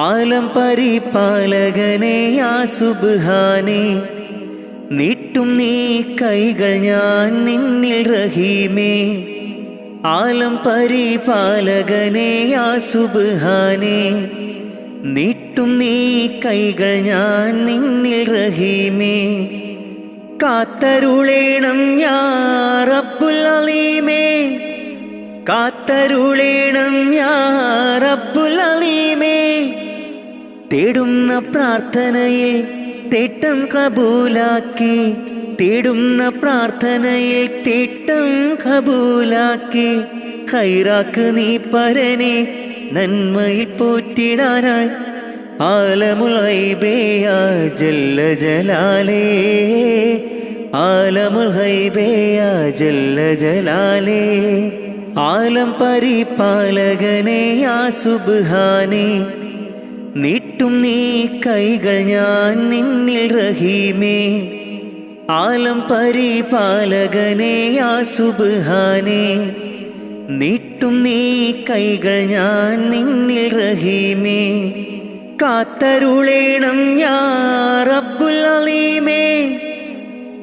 ആലം പരിപാലകനെ യാ സുബ്ഹാനേ, നീട്ടും നീ കൈകൾ ഞാൻ നിന്നിൽ റഹീമേ. ആലം പരിപാലകനെ യാ സുബ്ഹാനേ, നീട്ടും നീ കൈകൾ ഞാൻ നിന്നിൽ റഹീമേ. കാത്തരുളേണം യാ റബ്ബുൽ അലീമേ, കാത്തരുളേണം യാ റബ്ബുൽ അലീമേ. തേടുന്ന പ്രാർത്ഥനയിൽ തേട്ടം കബൂലാക്കി, തേടുന്ന പ്രാർത്ഥനയിൽ തേട്ടം കബൂലാക്കി. ഖൈറാക്ക് നീ പരനെ നന്മയിൽ പോറ്റിടാനായി. ആലമുൽ ഗൈബേ യാ ജല്ല ജലാലേ, ആലമുൽ ഗൈബേ യാ ജല്ല ജലാലേ. ആലം പരിപാലകനെ യാ സുബ്ഹാനേ, നീട്ടും നീ കൈകൾ ഞാൻ നിന്നിൽ റഹീമേ. ആലം പരിപാലകനെ യാ സുബ്ഹാനേ, നീട്ടും നീ കൈകൾ ഞാൻ നിന്നിൽ റഹീമേ. കാത്തരുളേണം യാ റബ്ബുൽ അലീമേ,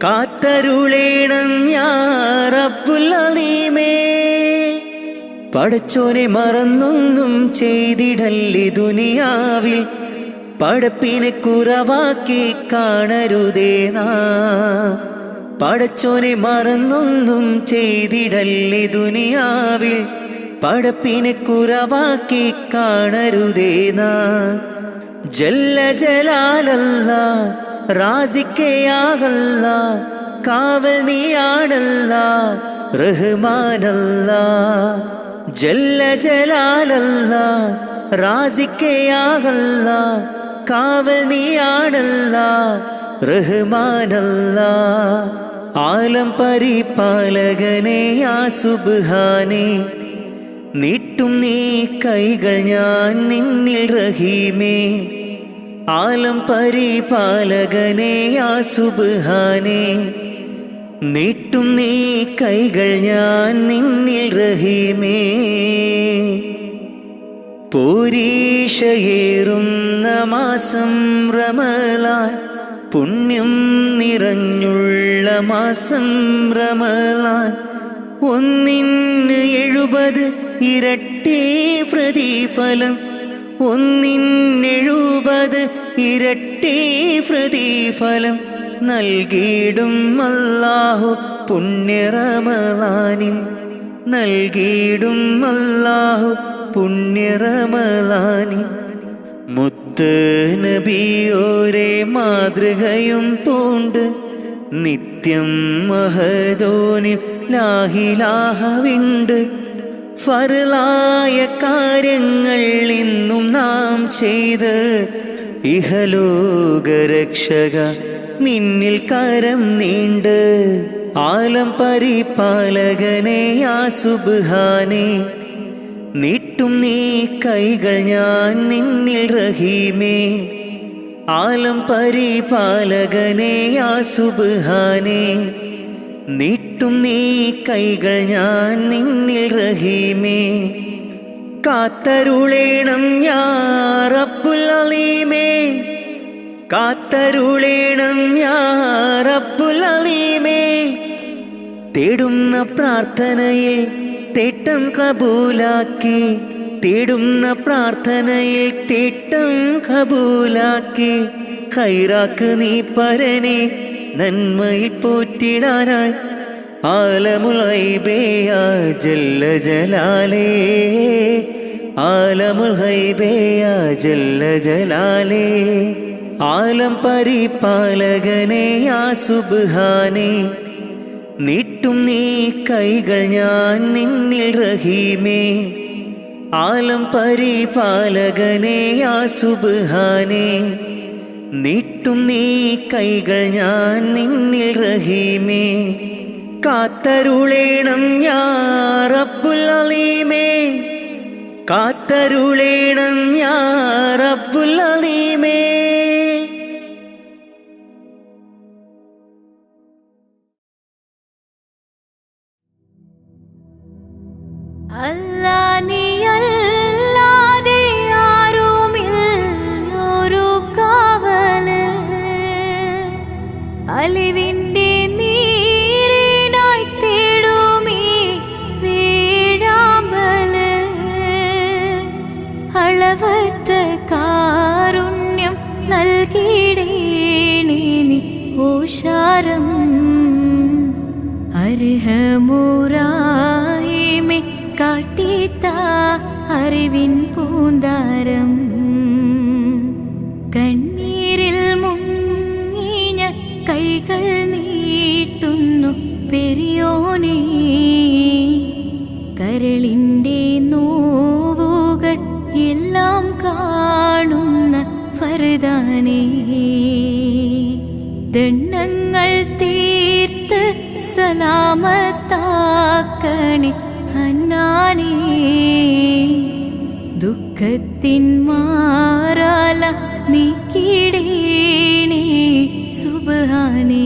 കാത്തരുളേണം യാ റബ്ബുൽ അലീമേ. പടച്ചോനെ മറന്നൊന്നും ചെയ്തിടല്ലേ ദുനിയാവിൽ, പടപ്പിനെ കുറവാക്കി കാണരുതേ നാം. പടച്ചോനെ മറന്നൊന്നും ചെയ്തിടല്ലേ ദുനിയാവിൽ, പടപ്പിനെ കുറവാക്കി കാണരുതേ നാം. ജല്ല ജലാലല്ലാ റാസിക്കയാകല്ലാ, കാവൽ നീയാണല്ലാ റഹ്മാനല്ലാ ജല്ല ജലാലല്ലാ റാസിക്കയാകല്ലാ കാവൽ നീയാണല്ലാ റഹ്മാനല്ലാ ആലം പരിപാലകനേ യാ സുബ്ഹാനേ നീട്ടും നീ കൈകൾ ഞാൻ നിന്നിൽ റഹീമേ ആലം പരിപാലകനേ യാ സുബ്ഹാനേ നീട്ടും നീ കൈകൾ ഞാൻ നിന്നിൽ റഹീമേ പോരീഷയേറുന്ന മാസം റമളാൻ പുണ്യം നിറഞ്ഞുള്ള മാസം റമളാൻ ഒന്നിന് 70 ഇരട്ടി പ്രതിഫലം ഒന്നിന് 70 ഇരട്ടി പ്രതിഫലം നൽകിയിടും അല്ലാഹു പുണ്യ റമളാനിൽ നൽകിയിടും അല്ലാഹു പുണ്യ റമളാനിൽ മുത്ത് നബിയോരെ മാതൃകയും പൂണ്ട് നിത്യം മഹദോനിൽ ലാഹിലാഹവിണ്ട് ഫർലായ കാര്യങ്ങൾ ഇന്നും നാം ചെയ്ത് ഇഹലോകരക്ഷക നിന്നിൽ കരം നീണ്ട് ആലം പരിപാലകനേ യാ സുബ്ഹാനേ നീട്ടും നീ കൈകൾ ഞാൻ നിന്നിൽ റഹീമേ ആലം പരിപാലകനേ യാ സുബ്ഹാനേ നീട്ടും നീ കൈകൾ ഞാൻ നിന്നിൽ റഹീമേ കാത്തരുളേണം യാ റബ്ബുൽ അലീമേ കാത്തരുളേണം യാ റബ്ബുൽ അലീമേ തേടുന്ന പ്രാർത്ഥനയിൽ തേട്ടം കബൂലാക്കി തേടുന്ന പ്രാർത്ഥനയിൽ തേട്ടം കബൂലാക്കി ഖൈറാക്ക് നീ പരനെ നന്മയിൽ പോറ്റിടാനായി ആലമുൽ ഗൈബേ യാ ജല്ല ജലാലേ ആലമുൽ ഗൈബേ യാ ജല്ല ജലാലേ ആലം പരിപാലകനേ യാ സുബ്ഹാനേ നീട്ടും നീ കൈകൾ ഞാൻ നിന്നിൽ റഹീമേ ആലം പരിപാലകനേ യാ സുബ്ഹാനേ നീട്ടും നീ കൈകൾ ഞാൻ നിന്നിൽ റഹീമേ കാത്തരുളേണം യാ റബ്ബുൽ അലീമേ കാത്തരുളേണം യാ റബ്ബുൽ അലീമേ അല്ലാ നീയല്ലാതെ ആരുമില്ലൊരു കാവല് അലിവിൻ്റെ നീരിനായി തേടുമീ വീഴാമ്പല് അളവറ്റ കാരുണ്യം നൽകിടേണേ നീ ഓശാരം അർഹമുറാഹിമേ കാട്ടിത്ത അറിവിൻ പൂന്താരം കണ്ണീരിൽ മുങ്ങിഞ്ഞ കൈകൾ നീട്ടുന്നു പെരിയോനേ കരളിൻ്റെ നോവുകൾ എല്ലാം കാണുന്ന ഫർദാനേ ദണ്ഡങ്ങൾ തീർത്ത് സലാമത്താക്കണേ ഹന്നാനേ ദുഃഖത്തിൻ മാറാല നീക്കിടേണേ സുബ്ഹാനേ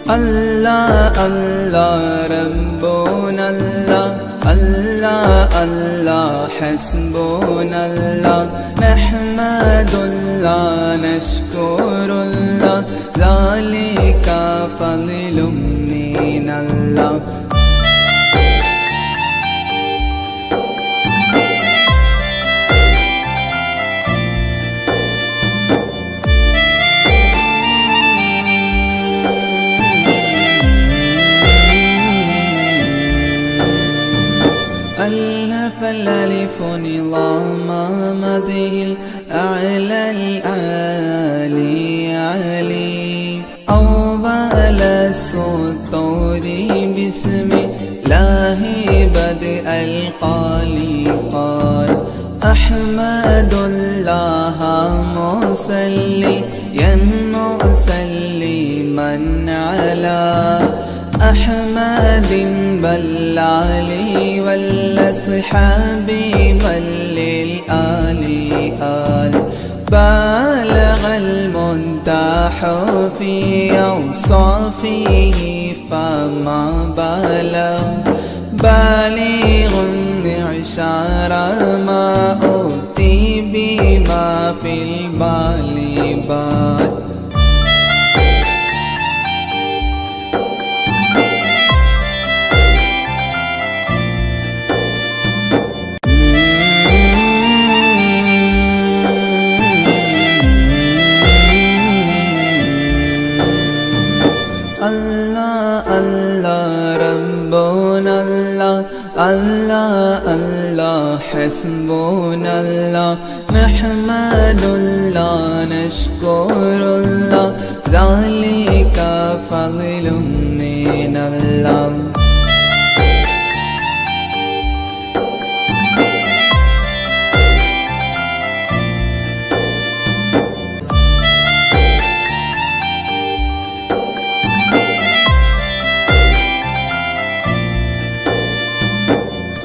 الله الله ربنا الله الله الله حسبنا الله نحمد الله نشكر الله ذلك فضل من الله العالي علي أول السطور بسم الله بدء القالي قال أحمد الله مصليا مسلما على أحمد بالعلي والأصحاب بل للآل آل بالغ المنتح في أوصافه فما بالغ بالغ معشار ما أوتي بما في البال بال الله الله حسبنا الله نحمد الله نشكر الله ذلك فضل من الله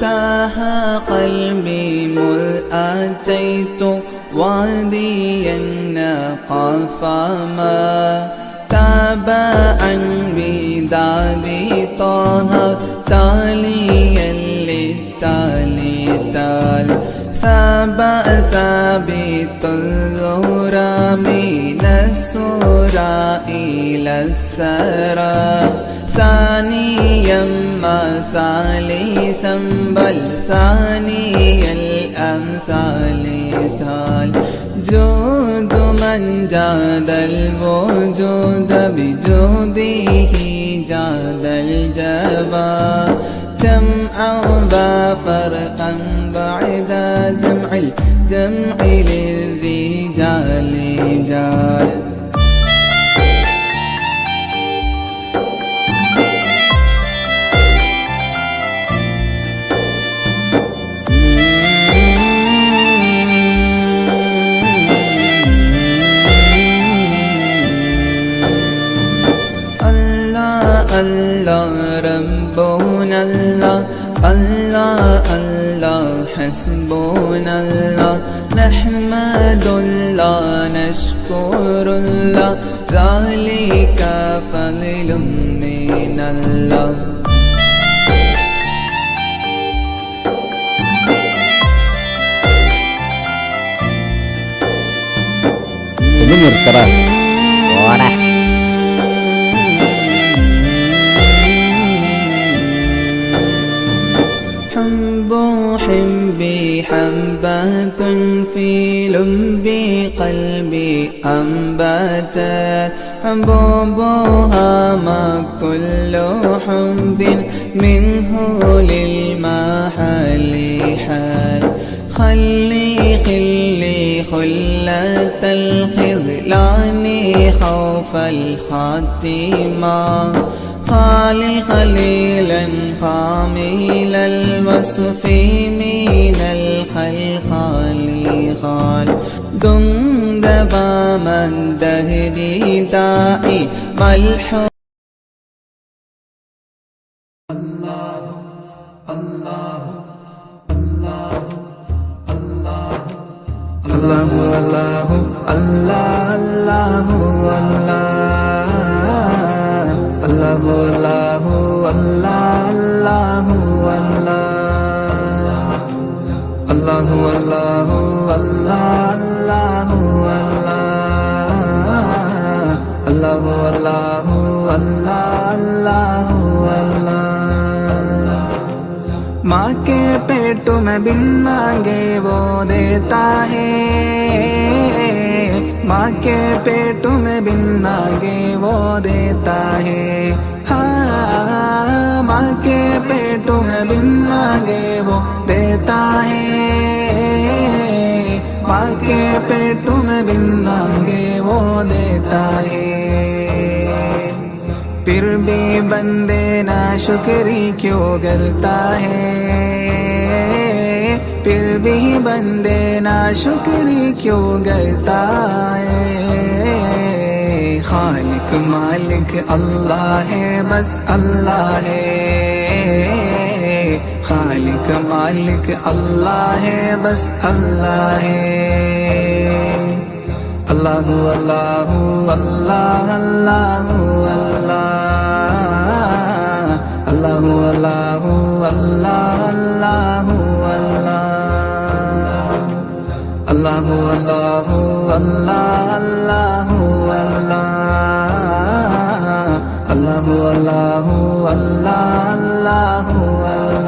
تاه قلبي مذ أتيت واديا قفما تابعا بدادي طه تاليا للتالي تال ثابت الزهرى من السورى إلى الثرى ثانيا ما ثالثا بل ثاني الأمثال ثال جود من جاد الوجود بجوده جاد الجبا جمعا وفرقا بعد جمع الجمع للرجال جال الله ربنا الله الله الله حسبنا الله نحمد الله نشكر الله ذلك فضل من الله ഒന്ന് നിർത്തറ ഓടാ حبي حبة في لب قلبي أنبتت حبوبها ما كل حب منه للمحل حال خلي خلة الخذلان خوف الخاتمة خليلا خامل الوصف من الخلخال خال دندبا من دهري داعي ملحوظ الله الله الله الله الله الله الله الله الله الله الله الله الله الله الله माँ के पेट में बिन मांगे वो देता है माँ के पेट में बिन मांगे वो देता है हाँ माँ के पेट में बिन मांगे वो देता है माँ के पेट में बिन मांगे वो देता है। फिर भी बंदे ना शुक्री क्यों करता है, फिर भी बंदे ना शुक्री क्यों करता है। खालिक मालिक अल्लाह है, बस अल्लाह है। खालिक मालिक अल्लाह है, बस अल्लाह है। अल्लाहु अल्लाहु अल्लाह अल्लाहु अल्लाह, अल्लाहु अल्लाहु अल्लाह अल्लाहु अल्लाह, अल्लाहु अल्लाहु अल्लाह अल्लाहु अल्लाह, अल्लाहु अल्लाहु अल्लाह अल्लाहु अल्लाह।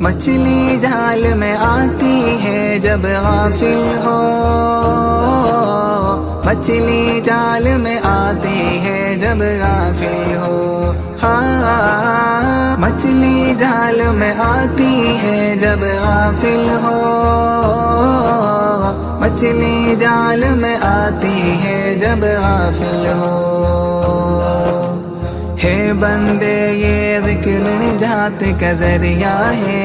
मछली जाल में आती है जब गाफिल हो, मछली जाल में आती है जब गाफिल हो। हाँ, मछली जाल में आती है जब गाफिल हो, मछली जाल में आती है जब गाफिल हो। है बंदे ये ज़िक्र निजात का ज़रिया है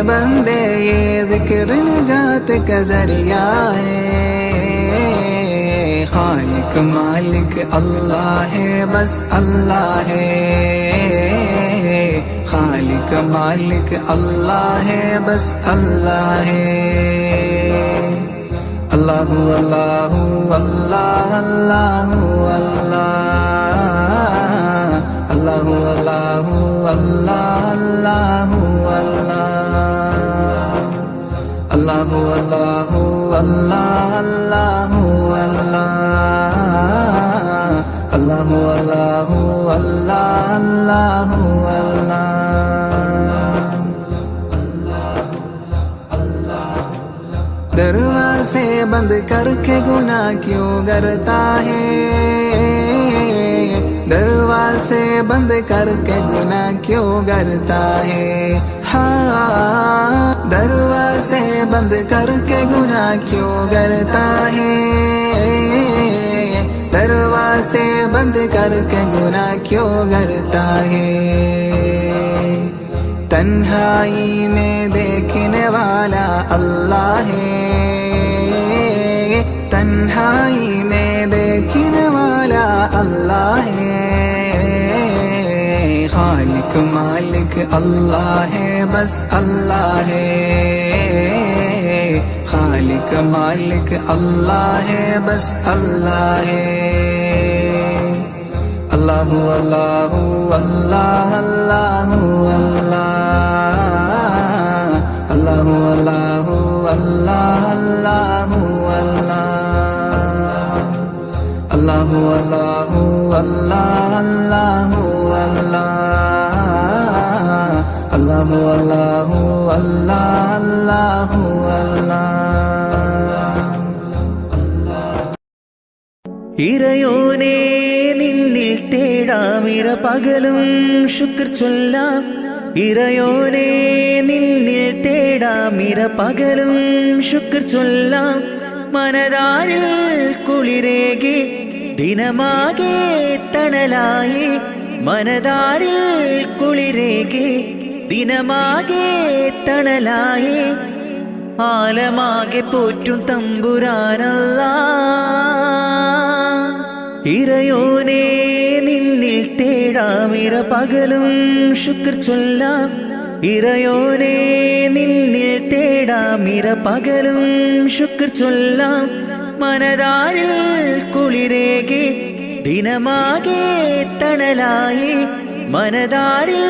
बंदे ये ज़िक्र निजात का ज़रिया है। खालिक मालिक अल्लाह है, बस अल्लाह है। खालिक मालिक अल्लाह है, बस अल्लाह है। अल्लाहु अल्लाहु अल्लाह अल्लाहु अल्लाह, अल्लाहु अल्लाहु अल्लाह अल्लाहु अल्लाह, अल्लाहु अल्लाहु अल्लाह अल्लाहु अल्लाह, अल्लाहु अल्लाहु अल्लाह अल्लाहु अल्लाह। दरवाज़े बंद करके गुनाह क्यों करता है, दरवाज़े बंद करके गुनाह क्यों करता है। हाँ, दरवाज़े बंद करके गुनाह क्यों करता है, दरवाज़े बंद करके गुनाह क्यों करता है। तन्हाई में देखने वाला अल्लाह है, तन्हाई में देखने वाला अल्लाह है। खालिक मालिक अल्लाह है, बस अल्लाह है। खालिक मालिक अल्लाह है, बस अल्लाह है। अल्लाहु अल्लाहु अल्लाह अल्लाहु अल्लाह, अल्लाहु अल्लाहु अल्लाह अल्लाहु अल्लाह, अल्लाहु अल्लाहु अल्लाह अल्लाहु अल्लाह, अल्लाहु अल्लाहु अल्लाह अल्लाहु अल्लाह। ഇറയോനേ നിന്നിൽ തേടാമിര പകലും ശുക്ർ ചൊല്ലാം, ഇറയോനേ നിന്നിൽ തേടാമിര പകലും ശുക്ർ ചൊല്ലാം. മനതാരിൽ കുളിരേകി ദിനമാകെ തണലായി, മനതാരിൽ കുളിരേകി ദിനമാകെ തണലായി. ആലമാകെ പോറ്റും തമ്പുരാനല്ലാഹ്. ഇറയോനേ നിന്നിൽ തേടാമിര പകലും ശുക്ർ ചൊല്ലാം, ഇറയോനേ നിന്നിൽ തേടാമിര പകലും ശുക്ർ ചൊല്ലാം. മനതാരിൽ കുളിരേകി ദിനമാകെ തണലായി, മനതാരിൽ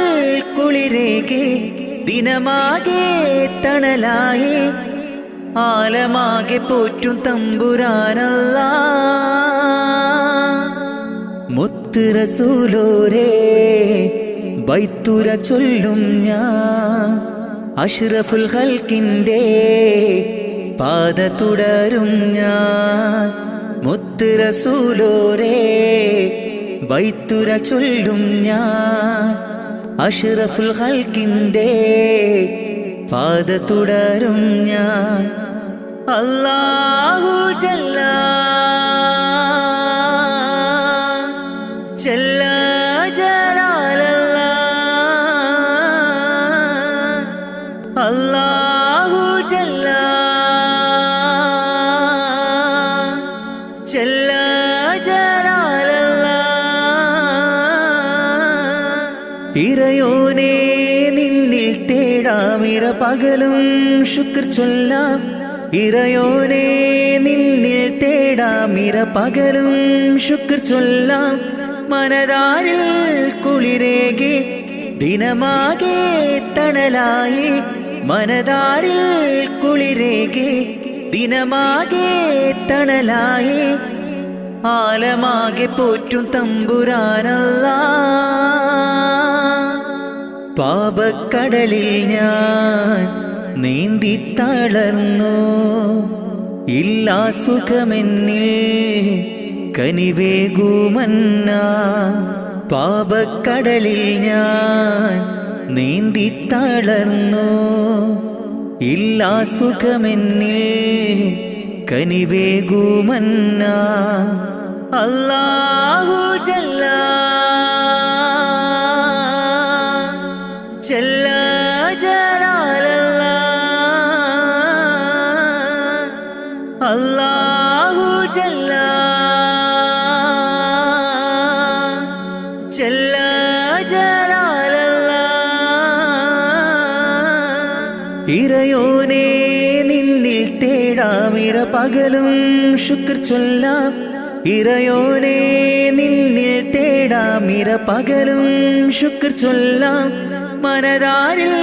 കുളിരേകി ദിനമാകെ തണലായി. ആലമാകെ പോറ്റും തമ്പുരാനല്ലാഹ്. മുത്ത് റസൂലോരേ ബൈത്തുര ചൊല്ലും ഞാൻ, അഷ്റഫുൽ ഖൽക്കിൻ്റെ പാത തുടരും ഞാൻ. മുത്ത് റസൂലോരേ ബൈത്തുര ചൊല്ലും ഞാൻ അഷ്റഫുൽ ഖൽക്കിന്റെ പാത തുടരും ഞാൻ അല്ലാഹു ജല്ല ജല്ല ജലാലല്ലാഹ് അല്ലാഹു ജല്ല ജല്ല ജലാലല്ലാഹ് ഇറയോനേ നിന്നിൽ തേടാമിര പകലും ശുക്ർ ചൊല്ലാം ഇറയോനേ നിന്നിൽ തേടാമിര പകലും ശുക്ർ ചൊല്ലാം മനതാരിൽ കുളിരേകി ദിനമാകെ തണലായി മനതാരിൽ കുളിരേകി ദിനമാകെ തണലായി ആലമാകെ പോറ്റും തമ്പുരാനല്ലാഹ് പാപക്കടലിൽ ഞാൻ നീന്തി തളർന്നു ഇല്ലാ സുഖമെന്നിൽ കനിവേകുമന്ന പാപക്കടലിൽ ഞാൻ നീന്തി തളർന്നു ഇല്ലാ സുഖമെന്നിൽ കനിവേകുമന്ന അല്ലാഹു ജല്ല ജല്ല ജലാലല്ലാഹ് അല്ലാഹു ജല്ല ജല്ല ജലാലല്ലാഹ് ഇറയോനേ നിന്നിൽ തേടാമിര പകലും ശുക്ർ ചൊല്ലാം ഇറയോനേ നിന്നിൽ തേടാമിര പകലും ശുക്ർ ചൊല്ലാം മനതാരിൽ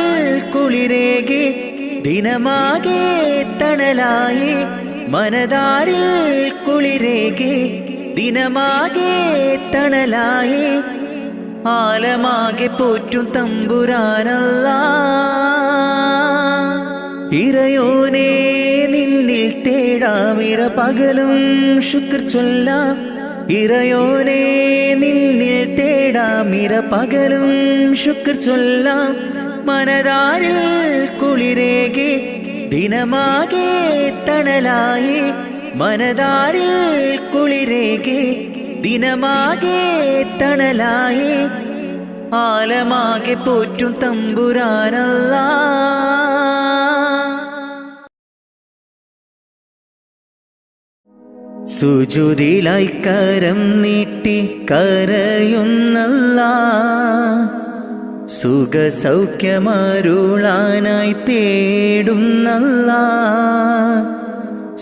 കുളിരേകി ദിനമാകെ തണലായി മനതാരിൽ കുളിരേകി ദിനമാകെ തണലായി ആലമാകെ പോറ്റും തമ്പുരാനല്ലാഹ് ഇറയോനേ നിന്നിൽ തേടാമിര പകലും ശുക്ർ ചൊല്ലാം ഇറയോനേ നിന്നിൽ തേടാമിര പകലും ശുക്ർ ചൊല്ലാം മനതാരിൽ കുളിരേകി ദിനമാകെ തണലായി മനതാരിൽ കുളിരേകി ദിനമാകെ തണലായി ആലമാകെ പോറ്റും തമ്പുരാനല്ലാഹ് സുജൂദിലായി കരം നീട്ടി കരയുന്നല്ലാഹ് സുഖസൗഖ്യമരുളാനായി തേടുന്നല്ലാഹ്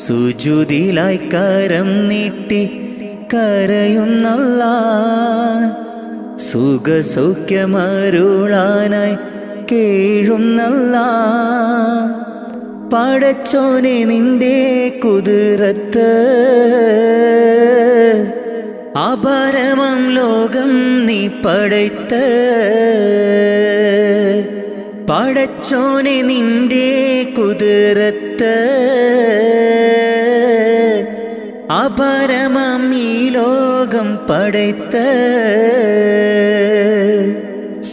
സുജൂദിലായി കരം നീട്ടി കരയുന്നല്ലാഹ് സുഖസൗഖ്യമരുളാനായി കേഴുന്നല്ലാഹ് പടച്ചോനെ നിന്റെ കുതിരത്ത് അപരമം ലോകം നീ പടയ്ത്ത് പടച്ചോനെ നിന്റെ കുതിരത്ത് അപരമം ഈ ലോകം പടയ്ത്ത്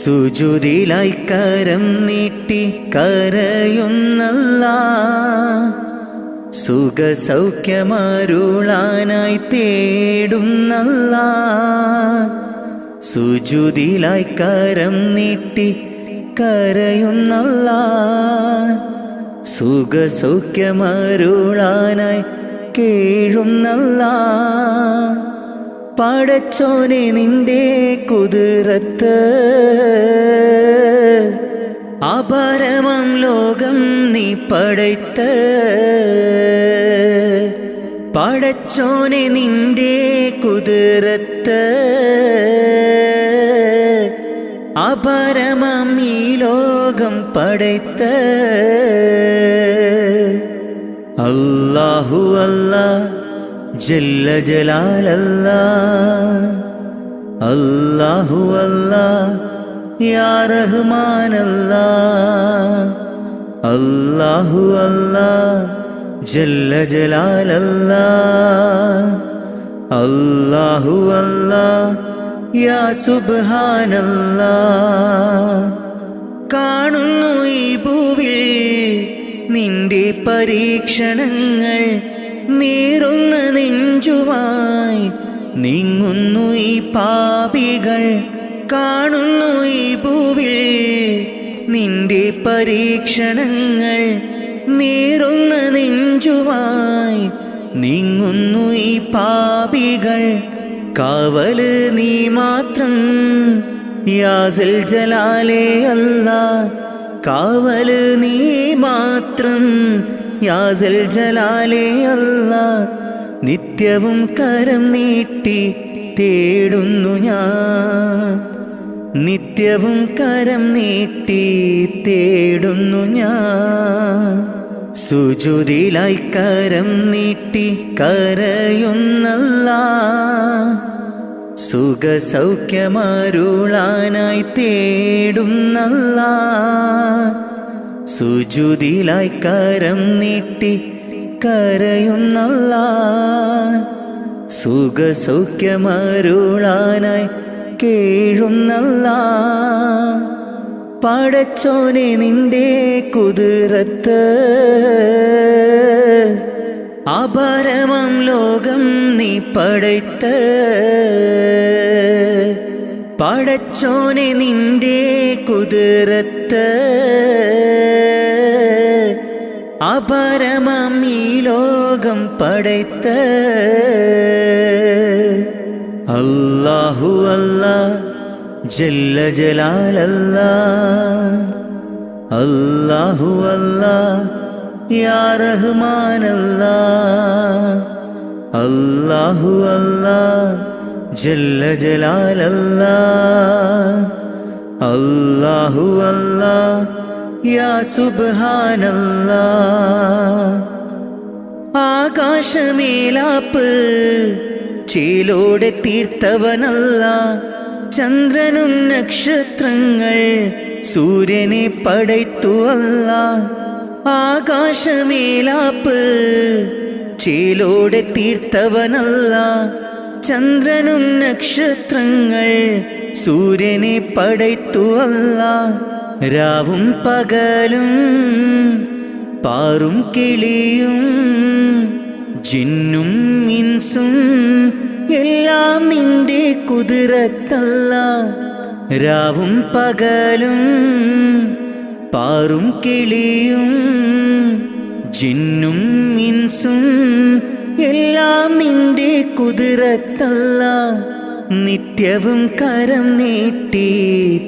സുജൂദിലായി കരം നീട്ടി കരയുന്നല്ലാഹ് സുഖസൗഖ്യമരുളാനായി തേടുന്നല്ലാഹ് സുജൂദിലായി കരം നീട്ടി കരയുന്നല്ലാഹ് സുഖസൗഖ്യമരുളാനായി കേഴുന്നല്ലാഹ് പടച്ചോനെ നിന്റെ കുതിരത്ത് അപരമം ലോകം നീ പടയ്ത്ത് പടച്ചോനെ നിന്റെ കുതിരത്ത് അപരമം ഈ ലോകം പടയ്ത്ത് അല്ലാഹു അല്ലാഹ് ജല്ല ജലാലല്ലാഹ് അല്ലാഹു അല്ലാഹ് യാ റഹ്മാനല്ലാഹ് അല്ലാഹു അല്ലാഹ് ജല്ല ജലാലല്ലാഹ് അല്ലാഹു അല്ലാഹ് യാ സുബ്ഹാനല്ലാ. കാണുന്നു ഈ ഭൂവിൽ നിന്റെ പരീക്ഷണങ്ങൾ, നീറുന്ന നെഞ്ചുമായി നീങ്ങുന്നു ഈ പാപികൾ. കാണുന്നു ഈ ഭൂവിൽ നിന്റെ പരീക്ഷണങ്ങൾ, നീറുന്ന നെഞ്ചുമായി നീങ്ങുന്നു ഈ പാപികൾ. കാവല് നീ മാത്രം യാ സൽ ജലാലേ അല്ലാ. കാവല് നീ മാത്രം യാ സൽ ജലാലേ അല്ലാ. നിത്യവും കരം നീട്ടി തേടുന്നു ഞാൻ, നിത്യവും കരം നീട്ടി തേടുന്നു ഞാൻ. സുജൂദിലായി കരം നീട്ടി കരയുന്നല്ലാ. സുഖസൗഖ്യമരുളാനായി തേടുന്നല്ലാ. സുജൂദിലായി കരം നീട്ടി കരയുന്നല്ലാ. സുഖസൗഖ്യമരുളാനായി കേഴുന്നല്ലാ. പടച്ചോനെ നിന്റെ കുതിരത്ത് അപരമം ലോകം നീ പടയ്ത്ത്. പടച്ചോനെ നിന്റെ കുതിരത്ത് അപരമം ഈ ലോകം പടയ്ത്ത്. അല്ലാഹു അല്ലാ ജല്ല ജലാലല്ലാ. അല്ലാഹു അല്ലാ യാ റഹ്മാനല്ലാ. അല്ലാഹു അല്ലാ ജല്ല ജലാലല്ലാ. അല്ലാഹു അല്ലാ യാ സുബ്ഹാനല്ലാ. ആകാശമേലാപ്പ് ചേലോടെ തീർത്തവനല്ല. ചന്ദ്രനും നക്ഷത്രങ്ങൾ സൂര്യനെ പടയ്ത്തു അല്ല. ആകാശമേലാപ്പ് ചേലോടെ തീർത്തവനല്ല. ചന്ദ്രനും നക്ഷത്രങ്ങൾ സൂര്യനെ പടയ്ത്തു അല്ല. രാവും പകലും പാറും കിളിയും ജിന്നും ഇൻസും എല്ലാം നിന്റെ കുതിരത്തല്ല. രാവും പകലും പാറും കിളിയും ജിന്നും ഇൻസും എല്ലാം നിന്റെ കുതിരത്തല്ല. നിത്യവും കരം നീട്ടി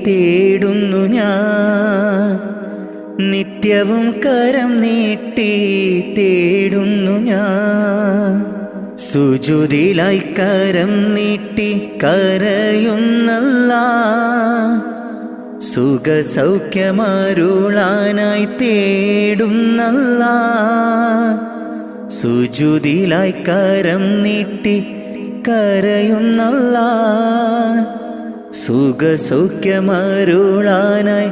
തേടുന്നു ഞാൻ, നിത്യവും കരം നീട്ടി തേടുന്നു ഞാൻ. സുജൂദിലായി കരം നീട്ടി കരയുന്നല്ലാ. സുഖസൗഖ്യമരുളാനായി തേടുന്നല്ലാ. സുജൂദിലായി കരം നീട്ടി കരയുന്നല്ലാ. സുഖസൗഖ്യമരുളാനായി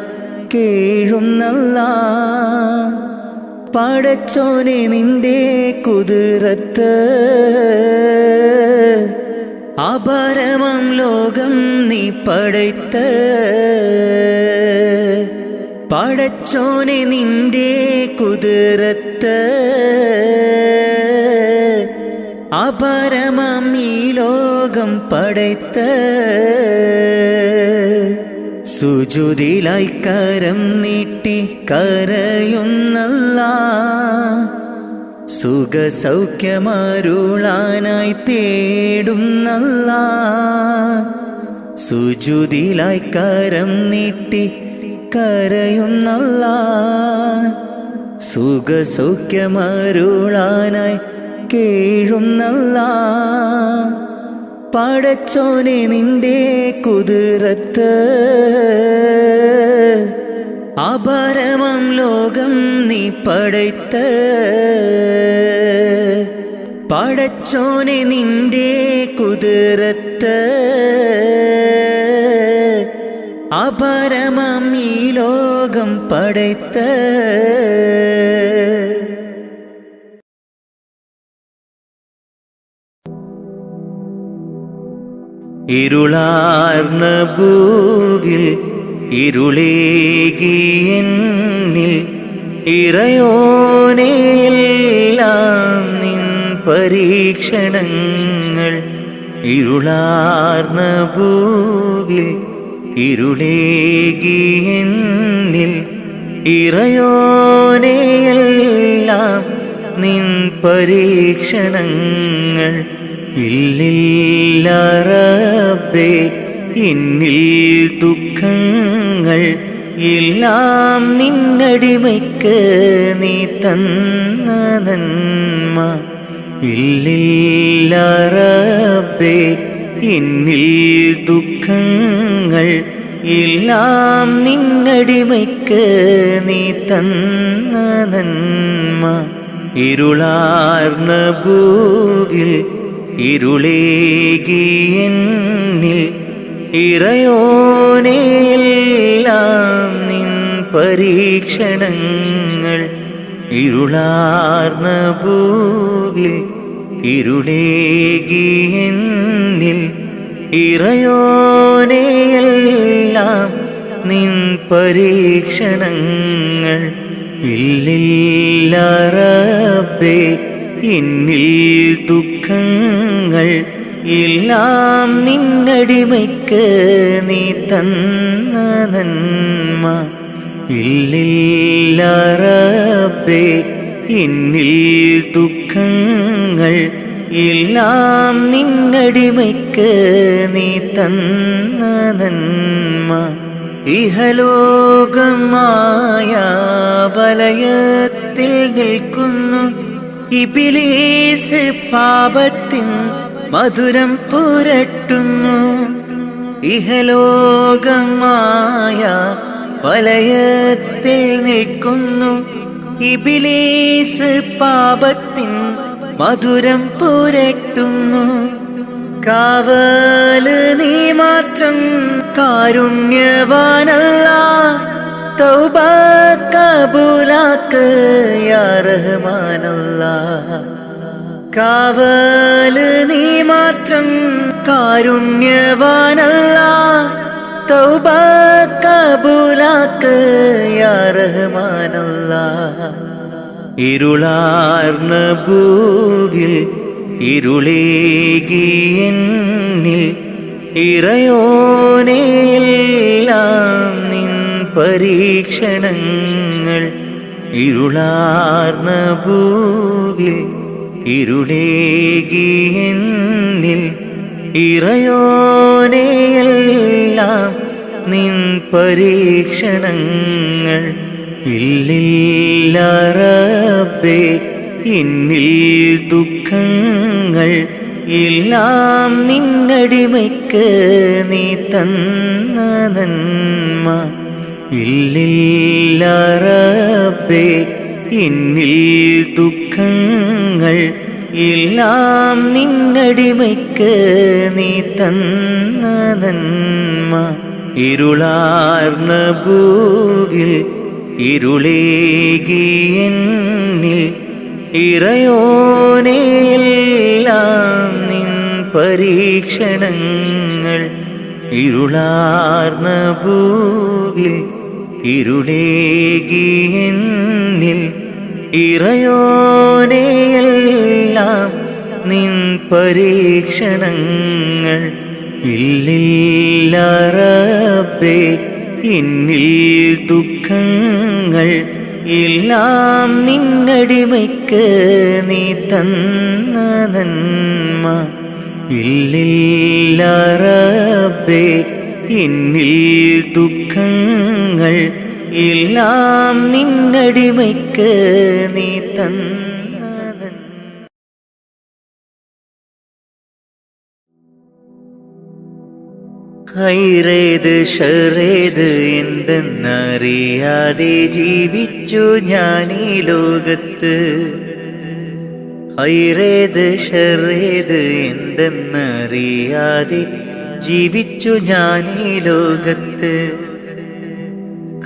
കേഴുന്നല്ലാ. പടച്ചോനെ നിന്റെ കുതിരത്ത് അപരമം ലോകം നീ പടയ്ത്ത്. പടച്ചോനെ നിന്റെ കുതിരത്ത് അപരമം ഈ ലോകം പടയ്ത്ത്. സുജൂദിലായി കരം നീട്ടി കരയുന്നല്ലാ. സുഖസൗഖ്യമരുളാനായി തേടുന്നല്ലാ. സുജൂദിലായി കരം നീട്ടി കരയുന്നല്ലാ. സുഖസൗഖ്യമരുളാനായി കേഴുന്നല്ലാ. പടച്ചോനെ നിന്റെ കുതിരത്ത് അപരമം ലോകം നീ പടയ്ത്ത്. പടച്ചോനെ നിന്റെ കുതിരത്ത് അപരമം ഈ ലോകം പടയ്ത്ത്. ഇരുളാർന്ന ഭൂവിൽ ഇരുളേകിയെന്നിൽ ഇറയോനെയെല്ലാം നിൻ പരീക്ഷണങ്ങൾ. ഇരുളാർന്ന ഭൂവിൽ ഇരുളേകിയെന്നിൽ ഇറയോനെയെല്ലാം നിൻ പരീക്ഷണങ്ങൾ. ഇല്ലില്ല റബ്ബേ എന്നിൽ ദുഃഖങ്ങൾ എല്ലാം നിന്നടിമയ്ക്ക് നീ തന്ന നന്മ. ഇല്ലില്ല റബ്ബേ എന്നിൽ ദുഃഖങ്ങൾ എല്ലാം നിന്നടിമയ്ക്ക് നീ തന്ന നന്മ. ഇരുളാർന്ന ഭൂവിൽ ഇരുളേകിയെന്നിൽ ഇറയോനെയെല്ലാം നിൻ പരീക്ഷണങ്ങൾ. ഇരുളാർന്ന ഭൂവിൽ ഇരുളേകിയെന്നിൽ ഇറയോനെയെല്ലാം നിൻ പരീക്ഷണങ്ങൾ. ഇല്ലില്ല റബ്ബേ എന്നിൽ ദുഃഖങ്ങൾ എല്ലാം നിന്നടിമയ്ക്ക് നീ തന്ന നന്മ. ഇല്ലില്ല റബ്ബേ എന്നിൽ ദുഃഖങ്ങൾ എല്ലാം നിന്നടിമയ്ക്ക് നീ തന്ന നന്മ. ഇഹലോകമായ വലയത്തിൽ നിൽക്കുന്നു ഇബ്ലീസ്, പാപത്തിൻ മധുരം പുരട്ടുന്നു. ഇഹലോകമായ വലയത്തിൽ നിൽക്കുന്നു ഇബ്ലീസ്, പാപത്തിൻ മധുരം പുരട്ടുന്നു. കാവല് നീ മാത്രം കാരുണ്യവാനല്ലാ, തൗബ കബൂലാക്ക് യാ റഹ്മാനല്ലാ. കാവല് നീ മാത്രം കാരുണ്യവാനല്ലാ, തൗബ കബൂലാക്ക് യാ റഹ്മാനല്ലാ. ഇരുളാർന്ന ഭൂവിൽ ഇരുളേകിയെന്നിൽ ഇറയോനെയെല്ലാം നിൻ പരീക്ഷണങ്ങൾ. ഇരുളാർന്ന ഭൂവിൽ ഇരുളേകിയെന്നിൽ ഇറയോനെയെല്ലാം നിൻ പരീക്ഷണങ്ങൾ. ഇല്ലില്ല റബ്ബേ എന്നിൽ ദുഃഖങ്ങൾ എല്ലാം നിന്നടിമയ്ക്ക് നീ തന്ന നന്മ. ഇല്ലില്ല റബ്ബേ എന്നിൽ ദുഃഖങ്ങൾ എല്ലാം നിന്നടിമയ്ക്ക് നീ തന്ന നന്മ. ഇരുളാർന്ന ഭൂവിൽ ഇരുളേകിയെന്നിൽ ഇറയോനെയെല്ലാം നിൻ പരീക്ഷണങ്ങൾ. ഇരുളാർന്ന ഭൂവിൽ ഇരുളേകിയെന്നിൽ ഇറയോനെയെല്ലാം നിൻ പരീക്ഷണങ്ങൾ. ഇല്ലില്ല റബ്ബേ എന്നിൽ ദുഃഖങ്ങൾ എല്ലാം നിന്നടിമയ്ക്ക് നീ തന്ന നന്മ. ഇല്ലില്ല റബ്ബേ എന്നിൽ ദുഃഖങ്ങൾ എല്ലാം നിന്നടിമയ്ക്ക് നീ തന്ന നന്മ. ഖൈറേത് ഷറേത് എന്തെന്നറിയാതെ ജീവിച്ചു ഞാൻ ഈ ലോകത്ത്. ഖൈറേത് ഷറേത് എന്തെന്നറിയാതെ ജീവിച്ചു ഞാൻ ഈ ലോകത്ത്.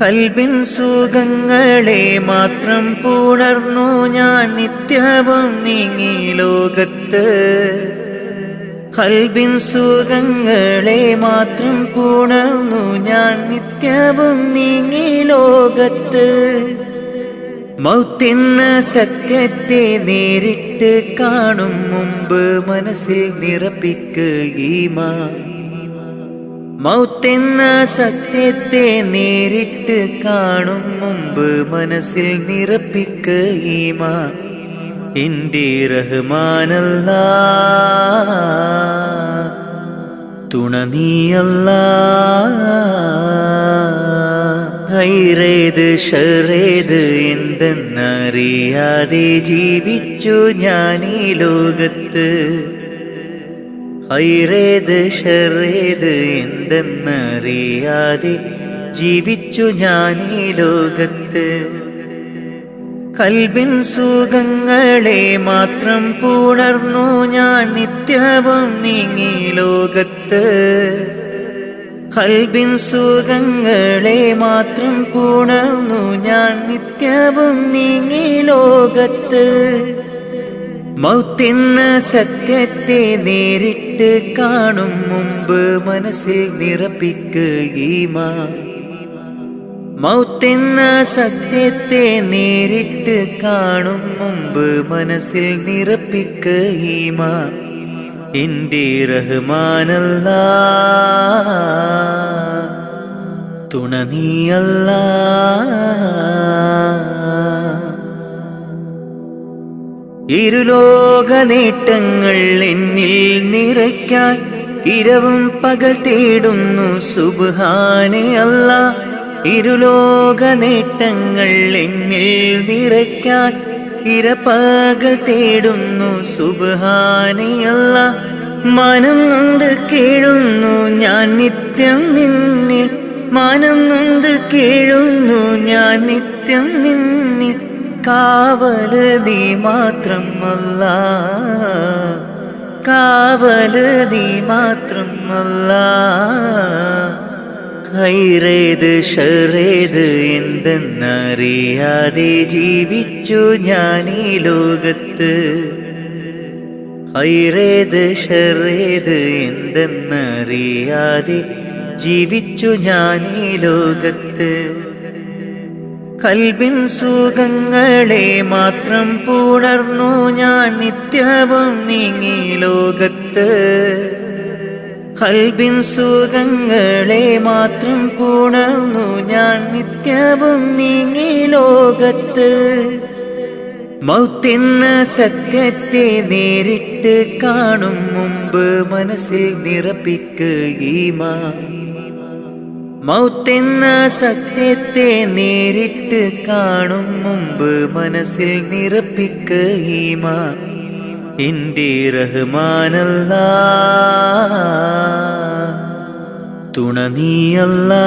കൽബിൻ സുഖങ്ങളെ മാത്രം പുണർന്നു ഞാൻ നിത്യവും നീങ്ങി ലോകത്ത്. കൽബിൻ സുഖങ്ങളെ മാത്രം പുണർന്നു ഞാൻ നിത്യവും നീങ്ങി ലോകത്ത്. മൗത്തെന്ന സത്യത്തെ നേരിട്ട് കാണും മുമ്പ് മനസ്സിൽ നിറപ്പിക്കുകീമാൻ. മൗത്തെന്ന സത്യത്തെ നേരിട്ട് കാണും മുമ്പ് മനസ്സിൽ നിറപ്പിക്കുകീമാൻ. എൻ്റെ റഹ്മാനല്ലാ തുണ നീയല്ലാ. ഹൈറേത് ഷറേത് എന്തെന്നറിയാതെ ജീവിച്ചു ഞാനീ ലോകത്ത്. ഹൈറേത് ഷറേത് എന്തെന്നറിയാതെ ജീവിച്ചു ഞാനീ ലോകത്ത്. കൽബിൻ സുഖങ്ങളെ മാത്രം പുണർന്നു ഞാൻ നിത്യവും നീങ്ങി ലോകത്ത്. കൽബിൻ സുഖങ്ങളെ മാത്രം പുണർന്നു ഞാൻ നിത്യവും നീങ്ങി ലോകത്ത്. മൗത്തെന്ന സത്യത്തെ നേരിട്ട് കാണും മുമ്പ് മനസ്സിൽ നിറപ്പിക്കുകീമാൻ. മൗത്തെന്ന സത്യത്തെ നേരിട്ട് കാണും മുമ്പ് മനസ്സിൽ നിറപ്പിക്കുകീമാൻ. എൻ്റെ റഹ്മാനല്ലാ തുണ നീയല്ലാ. ഇരുലോക നേട്ടങ്ങൾ എന്നിൽ നിറയ്ക്കാൻ ഇരവും പകൽ തേടുന്നു സുബ്ഹാനെ അല്ലാ. ഇരുലോക നേട്ടങ്ങൾ എന്നിൽ നിറയ്ക്കാൻ ഇരപകൽ തേടുന്നു സുബ്ഹാനെ അല്ലാ. മനം നൊന്ത് കേഴുന്നു ഞാൻ നിത്യം നിന്നിൽ. മനം നൊന്ത് കേഴുന്നു ഞാൻ നിത്യം നിന്നിൽ. കാവല് നീ മാത്രം അല്ലാ. കാവല് നീ മാത്രം അല്ലാ. ഹൈറേത് ഷറേത് എന്തെന്നറിയാതെ ജീവിച്ചു ഞാനീ ലോകത്ത്. ഹൈറേത് ഷറേത് എന്തെന്നറിയാതെ ജീവിച്ചു ഞാനീ ലോകത്ത്. കൽബിൻ സുഖങ്ങളെ മാത്രം പുണർന്നു ഞാൻ നിത്യവും നീങ്ങി ലോകത്ത്. കൽബിൻ സുഖങ്ങളെ മാത്രം പുണർന്നു ഞാൻ നിത്യവും നീങ്ങി ലോകത്ത്. മൗത്തെന്ന സത്യത്തെ നേരിട്ട് കാണും മുമ്പ് മനസ്സിൽ നിറപ്പിക്കുകീമാൻ. മൗത്തെന്ന സത്യത്തെ നേരിട്ട് കാണും മുമ്പ് മനസ്സിൽ നിറപ്പിക്കുകീമാൻ. എൻ്റെ റഹ്മാനല്ലാ തുണ നീയല്ലാ.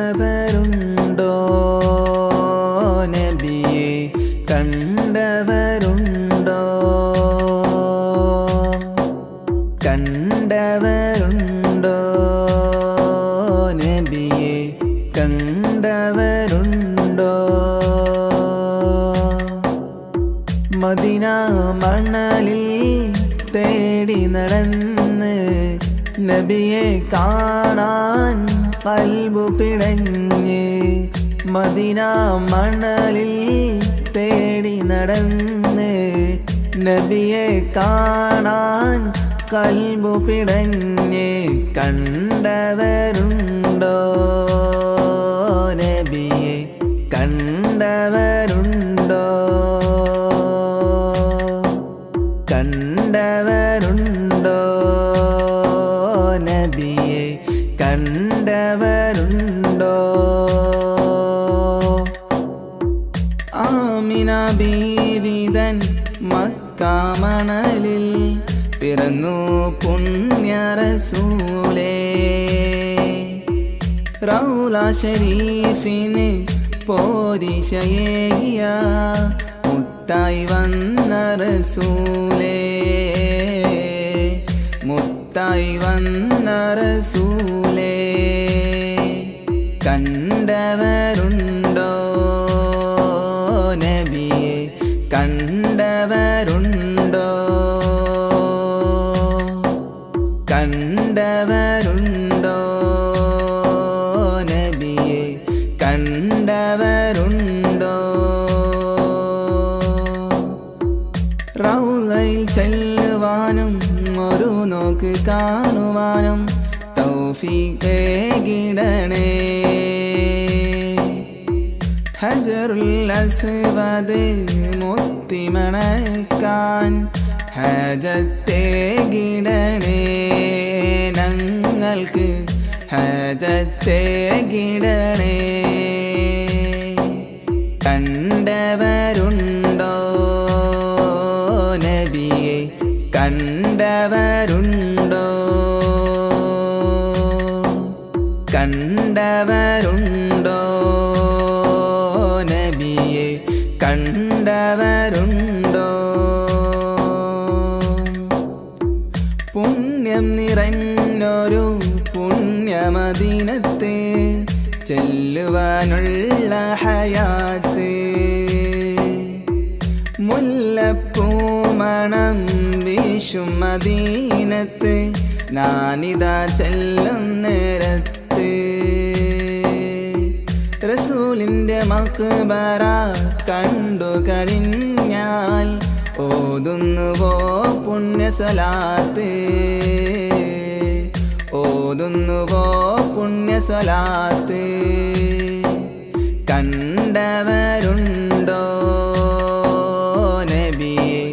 കണ്ടവരുണ്ടോ നബിയെ കണ്ടവരുണ്ടോ? കണ്ടവരുണ്ടോ നബിയെ കണ്ടവരുണ്ടോ? മദീന മണലിൽ തേടി നടന്ന് നബിയെ കാണാൻ കൽബു പിടഞ്ഞ്. മദീന മണലിൽ തേടി നടന്ന് നബിയെ കാണാൻ കൽബു പിടഞ്ഞ്. കണ്ടവരുണ്ടോ നബിയെ കണ്ടവരുണ്ടോ? കണ്ടവരുണ്ടോ നബിയെ കണ്ടവരുണ്ടോ? ബീവിതൻ മക്കാമണലിൽ പിറന്നു പുണ്യ റസൂലേ. റൗള ഷരീഫിന് പോരിശയേകിയ മുത്തായി വന്ന റസൂലേ, മുത്തായി വന്ന റസൂലേ. കണ്ടവരുണ്ടോ നബിയെ, കണ്ടവരുണ്ടോ, കണ്ടവരുണ്ടോ നബിയെ, കണ്ടവരുണ്ടോ. റൗളയിൽ ചെല്ലുവാനും ഒരു നോക്ക് കാണുവാനും തൗഫീഖേകിടണേ. ഹജറുൽ അസ്വദ് മുത്തിമണക്കാൻ ഹജത്തേകിടണേ. ഞങ്ങൾക്ക് ഹജത്തേകിടണേ. കണ്ടവരുണ്ടോ നബിയെ, കണ്ടവരുണ്ടോ, കണ്ടവരുണ്ടോ നബിയെ, കണ്ടവരുണ്ടോ. പുണ്യം നിറഞ്ഞൊരു പുണ്യമദീനത്തെ ചെല്ലുവാനുള്ള ഹയാത്ത്. മുല്ലപ്പൂമണം വീശും മദീനത്ത് ഞാനിതാ ചെല്ലും നേരത്ത്. റസൂലിൻ്റെ മക്ബറ കണ്ടു കഴിഞ്ഞാൽ ഓതുന്നുവോ പുണ്യസലാത്ത്, ഓതുന്നുവോ പുണ്യസലാത്ത്. കണ്ടവരുണ്ടോ നബിയെ,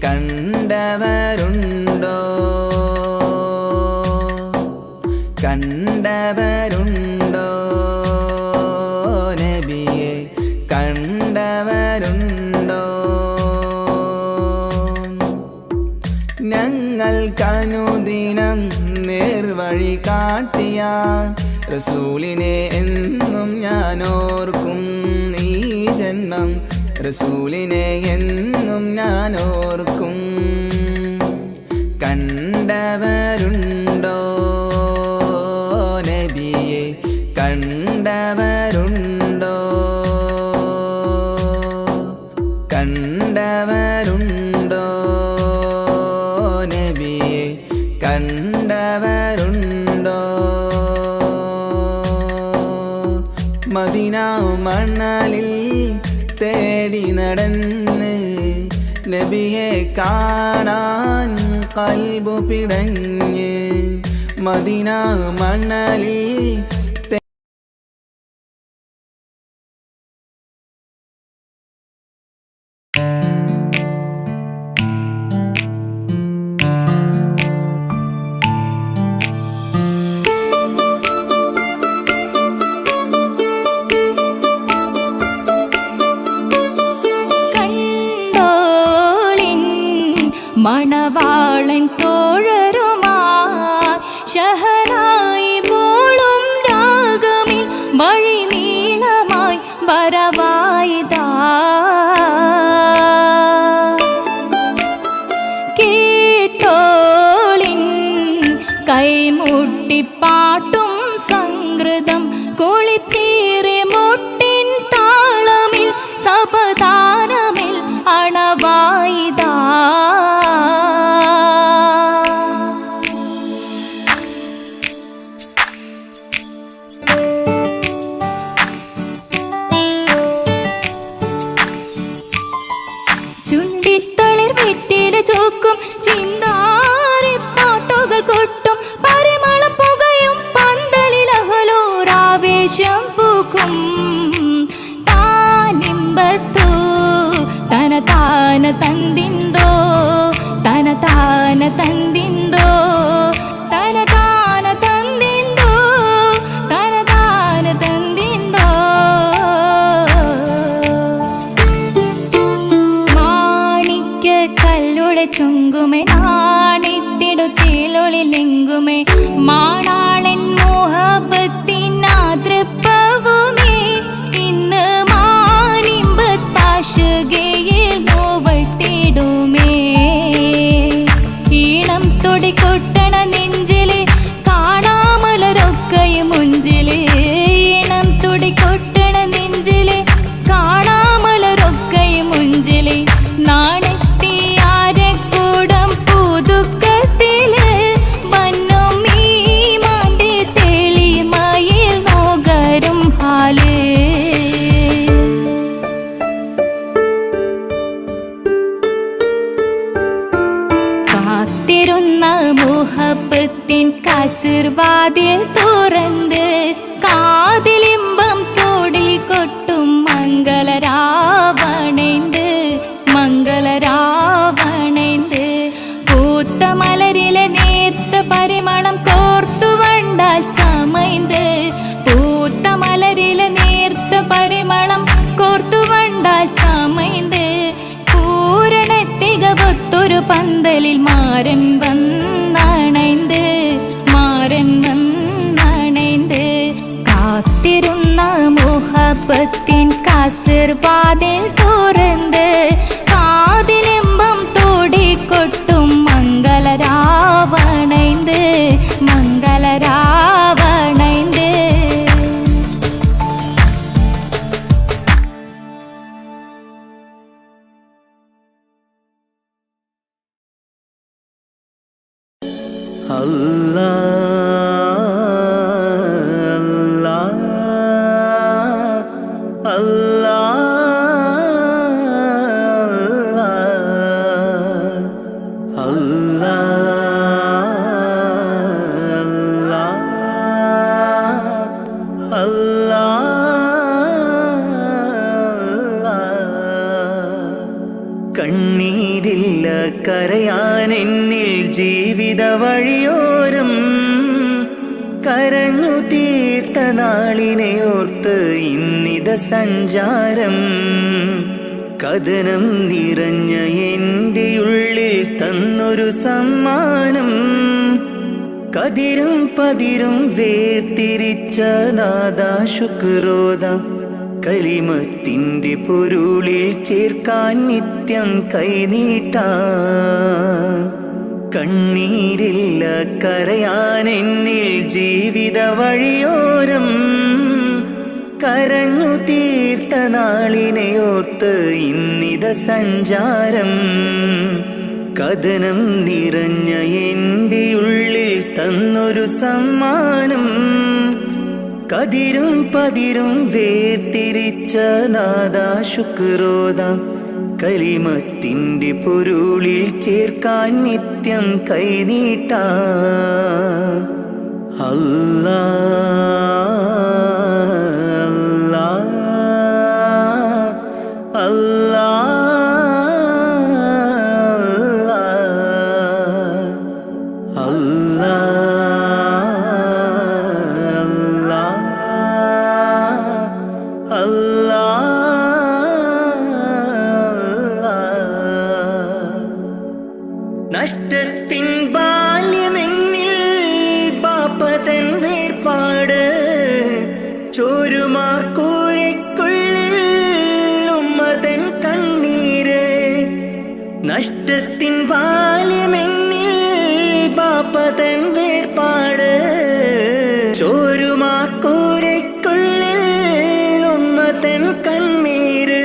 കണ്ടവരുണ്ടോ, കണ്ടവരുണ്ടോ നബിയെ, കണ്ടവരുണ്ടോ. ഞങ്ങൾക്കനുദിനം നേർവഴി കാട്ടിയ റസൂലിനെ എന്നും ഞാനോർക്കും. ഈ ജന്മം റസൂലിനെ എന്നും ഞാനോർക്കും. കണ്ടവരുണ്ടോ നബിയെ, കണ്ടവരുണ്ടോ, കണ്ടവരുണ്ടോ നബിയെ, കണ്ടവരുണ്ടോ. മദീന മണലിൽ തേടി നടന്ന് നബിയെ കാണാൻ കൽബു പിടഞ്ഞ്. മദീന മണലിൽ മണവാളൻ തോഴരുമാ ശഹനായി പോളും രാഗമിൽ വഴി നീളമായി വരവായിതാ. കേട്ടോളിൻ കൈമുട്ടിപ്പാട്ടും സംഗൃതം കുളിച്ചേറി മുട്ടിൻ താളമിൽ സപതാരമിൽ അണവായിതാ. ചുണ്ടിത്തളിർ വെറ്റില ചോക്കും ചിന്താരി പാട്ടുകൾ കൊട്ടും പരിമളം പുകയും തൊഴിലെങ്കുമേ മാണാളൻ മോഹബത്തിനാതൃപ്പവുമേ ഇന്ന് മാനിമ്പത്താശുകയിൽ നോവട്ടിടുമേ ഈണം തൊടിക്കൊട്ടണ നെഞ്ചില് കാണാമലരൊക്കെയും മുഞ്ചില് ഈണം തൊടിക്കൊട്ടണ നെഞ്ചില് കാണാമലരൊക്കെയും മുഞ്ചില് നാണത്തിയാരെ കൂടം പുതുക്കത്തില് വന്നും ഈ മാന്റെ തെളിമയിൽ നോകരും ഹാല് കാത്തിരുന്ന മുഹബത്തിൻ കസിർവാതിൽ തുറന്ന് കാതിലിമ്പം തോടി കൊട്ടും മംഗളരാവണേന്ത് മംഗളരാവണേന്ത് പൂത്ത മലരിലെ നേർത്ത പരിമളം കോർത്തു വണ്ടാൽ ചമൈന്ത് പൂത്ത മലരിലെ നേർത്ത പരിമളം കോർത്തു വണ്ടാൽ ചമൈന്ത് പൂരണത്തികവൊത്തൊരു പന്തലിൽ മാരൻ വന്നണൈന്ത് മാരൻ വന്നണൈന്ത് കാത്തിരുന്ന മുഹബത്തിൻ കസിർവാതിൽ തുറന്ന് കാതിലിമ്പം തോടിക്കൊട്ടും മംഗളരാവണൈന്ത് മംഗളരാവണൈന്ത് കണ്ണീരില്ല കരയാൻ എന്നിൽ ജീവിത വഴിയോരം കരഞ്ഞു തീർത്ത നാളിനെ ഓർത്ത് ഇന്നിത സഞ്ചാരം കഥനം നിറഞ്ഞ എൻ്റെ ഉള്ളിൽ തന്നൊരു സമ്മാനം കതിരും പതിരും വേർതിരിച്ച നാദാ ശുക്രോദാം കലിമത്തിൻ്റെ പൊരുളിൽ ചേർക്കാൻ നിത്യം കൈനീട്ടാ കണ്ണീരില്ല കരയാൻ എന്നിൽ ജീവിത വഴിയോരം കരഞ്ഞു തീർത്ത നാളിനെ ഓർത്ത് ഇന്നിത സഞ്ചാരം കഥനം നിറഞ്ഞ എൻ്റെ ഉള്ളിൽ തന്നൊരു സമ്മാനം കതിരും പതിരും വേർതിരിച്ച നാദാ ശുക്രോദാം കലിമത്തിൻ്റെ പൊരുളിൽ ചേർക്കാൻ നിത്യം കൈനീട്ടാ അല്ലാ അല്ലാ അല്ലാ നഷ്ടത്തിൻ ബാല്യമെന്നിൽ പാപ്പതൻ വേർപാട് ചോരുമാക്കൂരയ്ക്കുള്ളിൽ ഉമ്മതൻ കണ്ണീര് നഷ്ടത്തിൻ ബാല്യമെന്നിൽ പാപ്പതൻ വേർപാട് ചോരുമാക്കൂരയ്ക്കുള്ളിൽ ഉമ്മതൻ കണ്ണീര്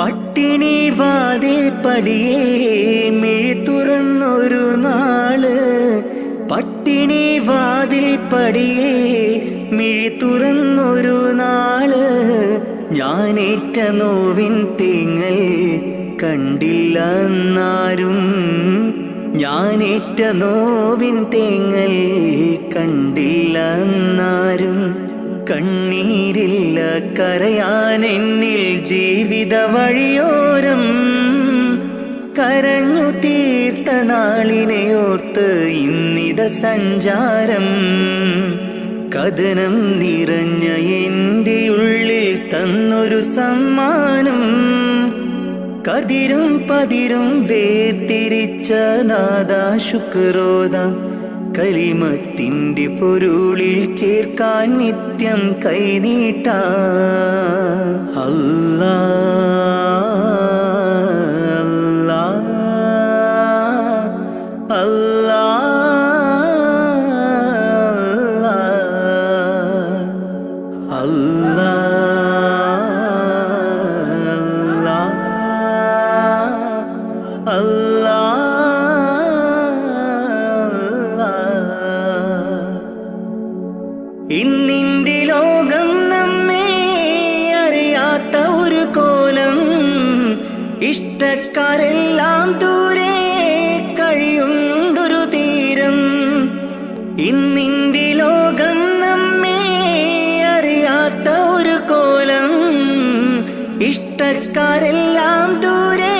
പട്ടിണി വാതിൽ പടിയേ മിഴി തുറന്നൊരു നാള് പട്ടിണി വാതിൽ പടിയേ മിഴി തുറന്നൊരു നാള് ഞാനേറ്റ നോവിൻ തേങ്ങൽ കണ്ടില്ല എന്നാരും ഞാനേറ്റ നോവിൻ തേങ്ങൽ കണ്ടില്ല എന്നാരും കണ്ണീരില്ല കരയാൻ എന്നിൽ ജീവിത വഴിയോരം കരഞ്ഞു തീർത്ത നാളിനെ ഓർത്ത് ഇന്നിത സഞ്ചാരം കഥനം നിറഞ്ഞ എൻ്റെ ഉള്ളിൽ തന്നൊരു സമ്മാനം കതിരും പതിരും വേർതിരിച്ച നാദാ ശുക്രോദാം കലിമത്തിന്റെ പൊരുളിൽ ചേർക്കാൻ നിത്യം കൈനീട്ടാ അല്ലാ അല്ലാ അല്ലാ ഇന്നിന്റെ ലോകം നമ്മെ അറിയാത്ത ഒരു കോലം ഇഷ്ടക്കാരെല്ലാം ദൂരെ കഴിയുണ്ടൊരു തീരം ഇന്നിന്റെ ലോകം നമ്മെ അറിയാത്ത ഒരു കോലം ഇഷ്ടക്കാരെല്ലാം ദൂരെ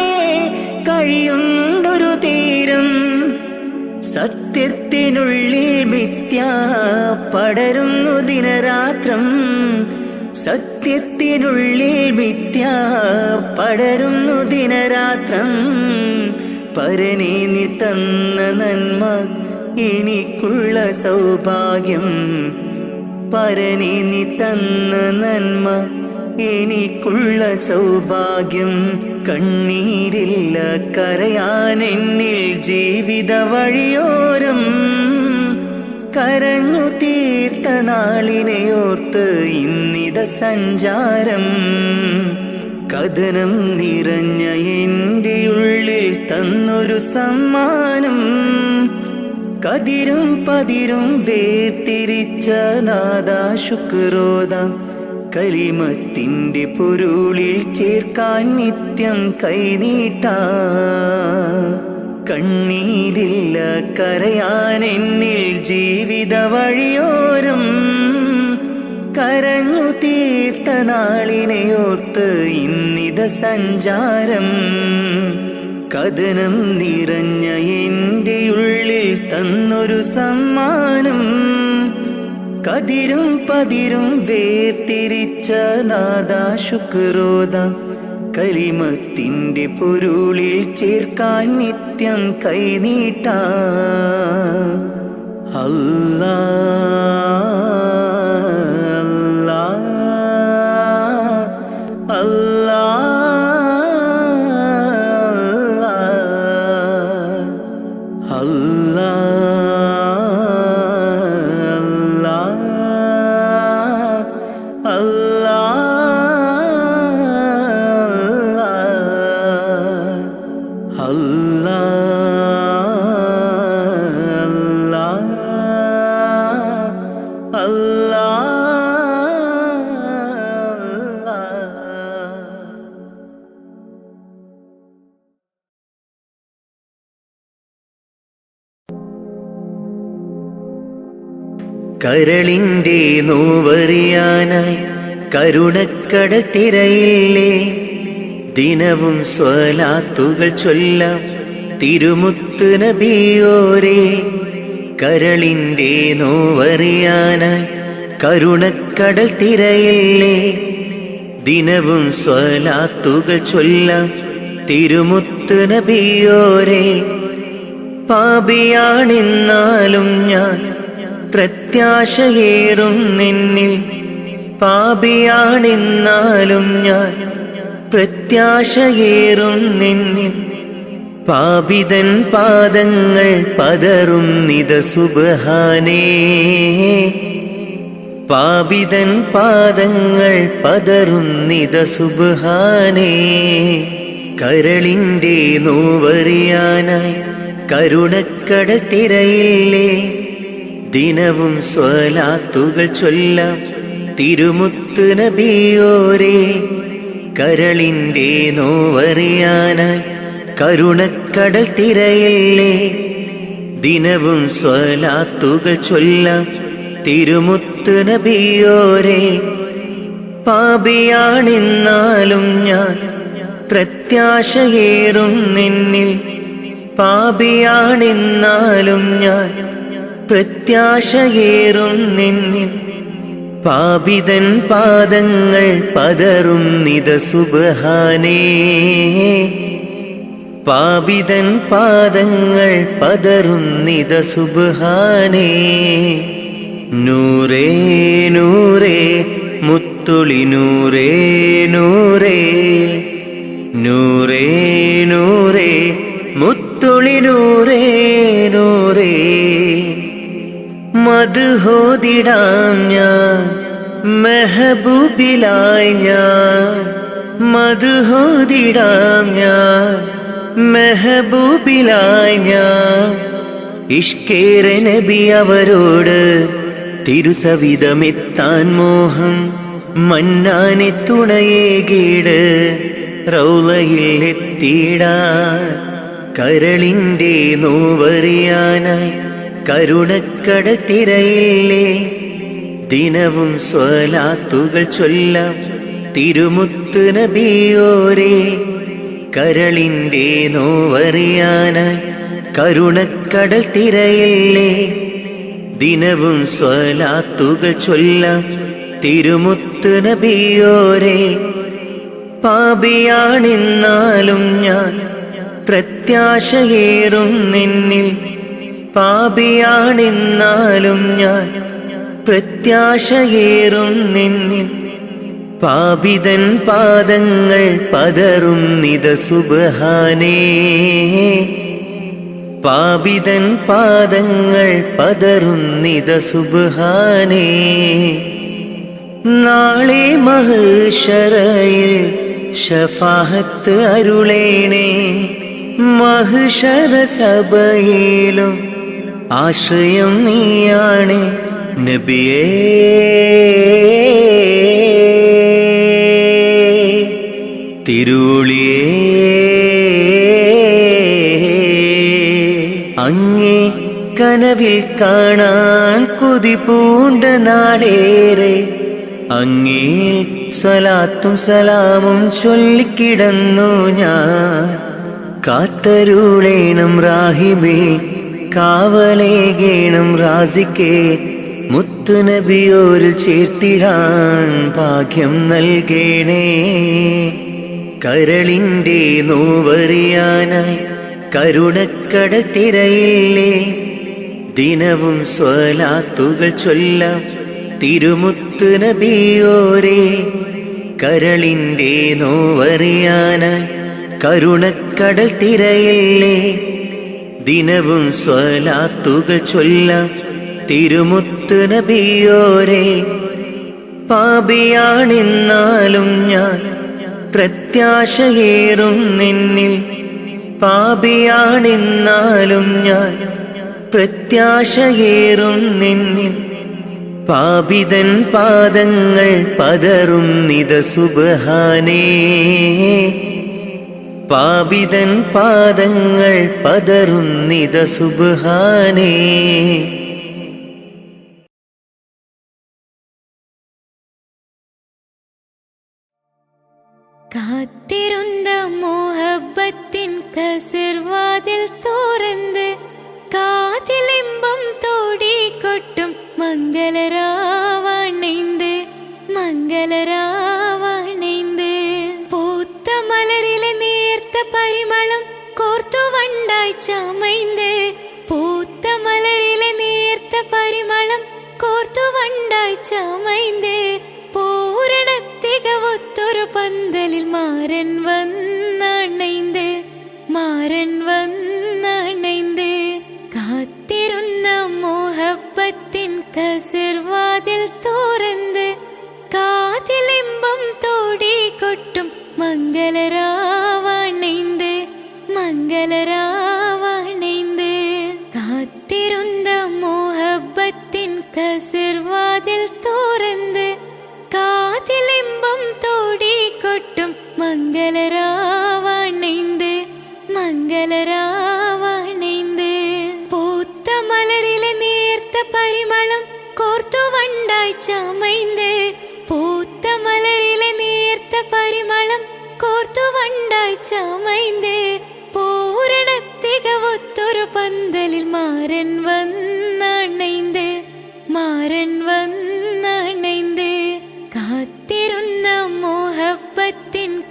കഴിയുണ്ടൊരു തീരം സത്യത്തിനുള്ളിൽ മിഥ്യ പടരുന്നു ദിനരാത്രം സത്യത്തിനുള്ളിൽ മിഥ്യ പടരുന്നു ദിനരാത്രം പരനേ നീ തന്ന നന്മ എനിക്കുള്ള സൗഭാഗ്യം പരനേ നീ തന്ന നന്മ എനിക്കുള്ള സൗഭാഗ്യം കണ്ണീരില്ല കരയാൻ എന്നിൽ ജീവിത വഴിയോരം കരഞ്ഞു തീർത്ത നാളിനെയോർത്ത് ഇന്നിത സഞ്ചാരം കഥനം നിറഞ്ഞ എൻ്റെ ഉള്ളിൽ തന്നൊരു സമ്മാനം കതിരും പതിരും വേർതിരിച്ച നാദാ ശുക്രോദാം കലിമത്തിന്റെ പൊരുളിൽ ചേർക്കാൻ നിത്യം കൈനീട്ടാ കണ്ണീരില്ല കരയാൻ എന്നിൽ ജീവിത വഴിയോരം കരഞ്ഞു തീർത്ത നാളിനെയോർത്ത് ഇന്നിത സഞ്ചാരം കഥനം നിറഞ്ഞ എൻ്റെ ഉള്ളിൽ തന്നൊരു സമ്മാനം കതിരും പതിരും വേർതിരിച്ച നാദാ ശുക്രോദാം കലിമത്തിന്റെ പൊരുളിൽ ചേർക്കാൻ നിത്യം കൈനീട്ടാ അല്ലാ അല്ലാ അല്ലാ കരളിന്റെ നോവറിയാനായി കരുണക്കടൽ തിരയില്ലേ ദിനവും സ്വലാത്തുകൾ ചൊല്ലാം തിരുമുത്ത് നബിയോരേ കരളിന്റെ നോവറിയാനായി കരുണക്കടൽ തിരയില്ലേ ദിനവും സ്വലാത്തുകൾ ചൊല്ലാം തിരുമുത്ത് നബിയോരേ പാപിയാണെന്നാലും ഞാൻ പ്രത്യാശയേറും നിന്നിൽ പാപിയാണെന്നാലും ഞാൻ പ്രത്യാശയേറും നിന്നിൽ പാപിതൻ പാദങ്ങൾ പതറും നിത സുബ്ഹാനേ പാപിതൻ പാദങ്ങൾ പതറും നിത സുബ്ഹാനേ കരളിന്റെ നോവറിയാനായി കരുണക്കടൽ തിരയില്ലേ ദിനവും സ്വലാത്തുകൾ ചൊല്ലാം തിരുമുത്ത് നബിയോരേ കരളിന്റെ നോവറിയാനായി കരുണക്കടൽ തിരയില്ലേ ദിനവും സ്വലാത്തുകൾ ചൊല്ലാം തിരുമുത്ത് നബിയോരേ പാപിയാണെന്നാലും ഞാൻ പ്രത്യാശയേറും നിന്നിൽ പാപിയാണെന്നാലും ഞാൻ പ്രത്യാശയേറും നിന്നിൽ പാപിതൻ പാദങ്ങൾ പതറുന്നിത സുബ്ഹാനേ പാപിതൻ പാദങ്ങൾ പതറുന്നിത സുബ്ഹാനേ നൂറേ നൂറേ മുത്തുളി നൂറേ നൂറേ നൂറേ നൂറേ മുത്തുളി നൂറേ നൂറേ മദ്ഹോദിടാം ഞാൻ മെഹബൂബിലായി ഞാൻ മദ്ഹോദിടാം ഞാൻ മെഹബൂബിലായി ഞാൻ ഇഷ്കേറെ നബി അവരോട് തിരുസവിധമെത്താൻ മോഹം മന്നാനെ തുണയേകീട് റൗളയിൽ എത്തിയിടാൻ കരളിൻ്റെ നോവറിയാനായി കരുണക്കടൽ തിരയില്ലേ ദിനവും സ്വലാത്തുകൾ ചൊല്ലാം തിരുമുത്ത് നബിയോരേ കരളിൻ്റെ നോവറിയാനായി കരുണക്കടൽ തിരയില്ലേ ദിനവും സ്വലാത്തുകൾ ചൊല്ലാം തിരുമുത്ത് നബിയോരേ പാപിയാണെന്നാലും ഞാൻ പ്രത്യാശയേറും നിന്നിൽ പാപിയാണെന്നാലും ഞാൻ പ്രത്യാശയേറും നിന്നിൽ പാപിതൻ പാദങ്ങൾ പതറുന്നിത സുബ്ഹാനേ പാപിതൻ പാദങ്ങൾ പതറുന്നിത സുബ്ഹാനേ നാളെ മഹ്ശറയിൽ ശഫാഅത്ത് അരുളേണേ മഹ്ശറ സഭയിലും ആശ്രയം നീയാണ് നബിയേ തിരുളിയേ അങ്ങേ കനവിൽ കാണാൻ കൊതി പൂണ്ട നാടേറെ അങ്ങേ സ്വലാത്തും സലാമും ചൊല്ലിക്കിടന്നു ഞാൻ കാത്തരുളേണം റാഹിബേ കാവലേകേണം റാസിക്കേ മുത്ത് നബിയോരിൽ ചേർത്തിടാൻ ഭാഗ്യം നൽകേണേ കരളിൻ്റെ നോവറിയാനായി കരുണക്കടൽ തിരയില്ലേ ദിനവും സ്വലാത്തുകൾ ചൊല്ലാം തിരുമുത്ത് നബിയോരേ കരളിൻ്റെ നോവറിയാനായി കരുണക്കടൽ തിരയില്ലേ ദിനവും സ്വലാത്തുകൾ ചൊല്ലാം തിരുമുത്ത് നബിയോരേ പാപിയാണെന്നാലും ഞാൻ പ്രത്യാശയേറും നിന്നിൽ പാപിയാണെന്നാലും ഞാൻ പ്രത്യാശയേറും നിന്നിൽ പാപിതൻ പാദങ്ങൾ പതറുന്നിത സുബ്ഹാനേ പാപിതൻ പാദങ്ങൾ പതറുന്നിത സുബ്ഹാനേ കാത്തിരുന്ന മോഹബത്തിൻ കസിർവാതിൽ തുറന്ന് കാതിലിമ്പം തോടിക്കൊട്ടും മംഗളരാവണൈந்து മംഗളരാവണൈந்து പൂത്ത മലരിലെ നേർത്ത പരിമളം കോർത്തു വണ്ടായി ചമൈந்து പൂത്ത മലരിലെ നേർത്ത പരിമളം കോർത്തു വണ്ടായി ചമൈந்து പൂരണ തികവൊത്തൊരു പന്തലിൽ മാരൻ വന്നണൈந்து മാരൻ വന്നണൈந்து കാത്തിരുന്ന മോഹബത്തിൻ കസിർവാതിൽ തുറന്ന് കാതിലിമ്പം തോടിക്കൊട്ടും മംഗളരാവണൈந்து മംഗളരാവണൈந்து കാത്തിരുന്ന മോഹബത്തിൻ കസിർവാതിൽ തുറന്ന് കാതിലിമ്പം തോടിക്കൊട്ടും മംഗളരാവണൈந்து മംഗളരാവണൈந்து പൂത്ത മലരിലെ നേർത്ത പരിമളം കോർത്തു വണ്ടായി ചമൈந்து പൂത്ത മലരിലെ നേർത്ത പരിമളം കോർത്തു വണ്ടായി ചമൈந்து പൂരണ തികവൊത്തൊരു പന്തലിൽ മാരൻ വന്നണൈந்து മാരൻ വന്നണൈந்து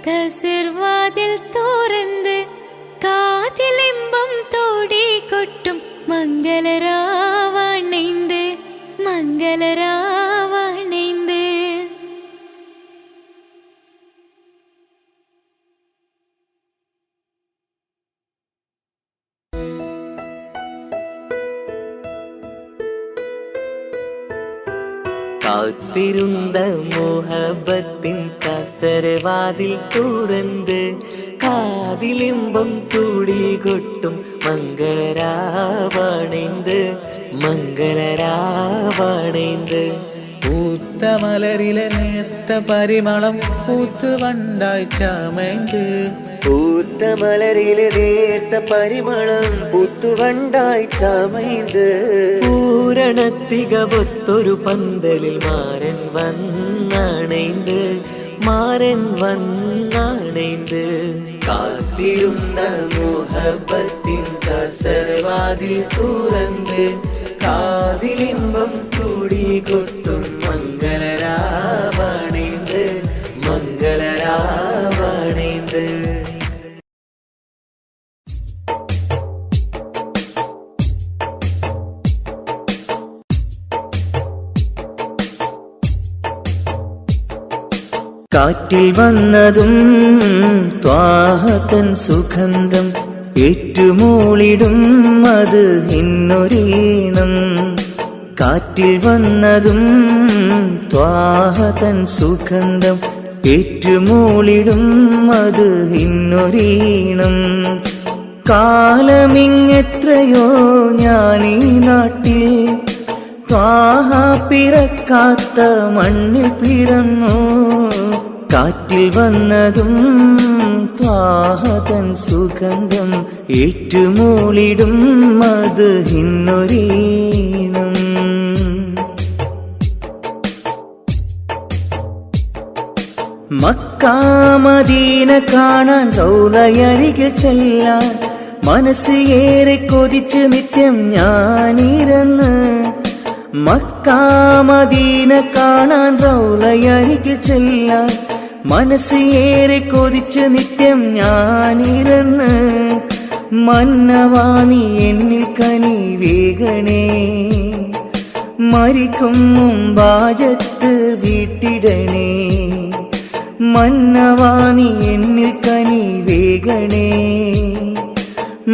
കസിർവാതിൽ തുറന്ന് കാതിലിമ്പം തോടി കൊട്ടും മംഗളരാവണൈந்து മംഗളരാവണൈந்து. കാത്തിരുന്ന മോഹബത്തിൻ കസരവാതിൽ തുറന്ന് കാതിലിമ്പം കൂടി കൊട്ടും മംഗളരാവണൈந்து മംഗളരാവണൈந்து. പൂത്ത മലരിലെ നേർത്ത പരിമളം പൂത്ത് വണ്ടായി ചമൈந்து പൂത്ത മലരിലെ നേർത്ത പരിമളം പുത്തുവണ്ടായി ചമൈந்து പൂരണത്തികവൊത്തൊരു പന്തലിൽ മാരൻ വന്നണൈந்து മാരൻ വന്നണൈந்து. കാത്തിരുന്ന മോഹബത്തിൻ കസരവാതിൽ തുറന്ന് കാതിലിമ്പം കൂടി കൊട്ടും മംഗളരാവണൈந்து മംഗളരാവണൈந்து. കാറ്റിൽ വന്നതും ത്വാഹതൻ സുഗന്ധം ഏറ്റുമൂളിടും അത് ഇന്നൊരീണം. കാറ്റിൽ വന്നതും ത്വാഹതൻ സുഗന്ധം ഏറ്റുമൂളിടും അത് ഇന്നൊരീണം. കാലമിങ്ങെത്രയോ ഞാനീ നാട്ടിൽ ത്വാഹ പിറക്കാത്ത മണ്ണിൽ പിറന്നു. കാറ്റിൽ വന്നതും ത്വാഹതൻ സുഗന്ധം ഏറ്റുമൂളിടും അത് ഇന്നൊരീണം. മക്കാ മദീന കാണാൻ റൗളയരികിൽ ചെല്ലാൻ മനസ്സ് ഏറെ കൊതിച്ച് നിത്യം ഞാനിരുന്ന്. മക്കാ മദീന കാണാൻ റൗളയരികിൽ ചെല്ലാൻ മനസ്സ് ഏറെ കൊതിച്ച് നിത്യം ഞാനിരുന്ന്. മന്നവാനി എന്നിൽ കനി വേഗണേ മരിക്കും മുമ്പാജത്ത് വീട്ടിടണേ. മന്നവാനി എന്നിൽ കനി വേഗണേ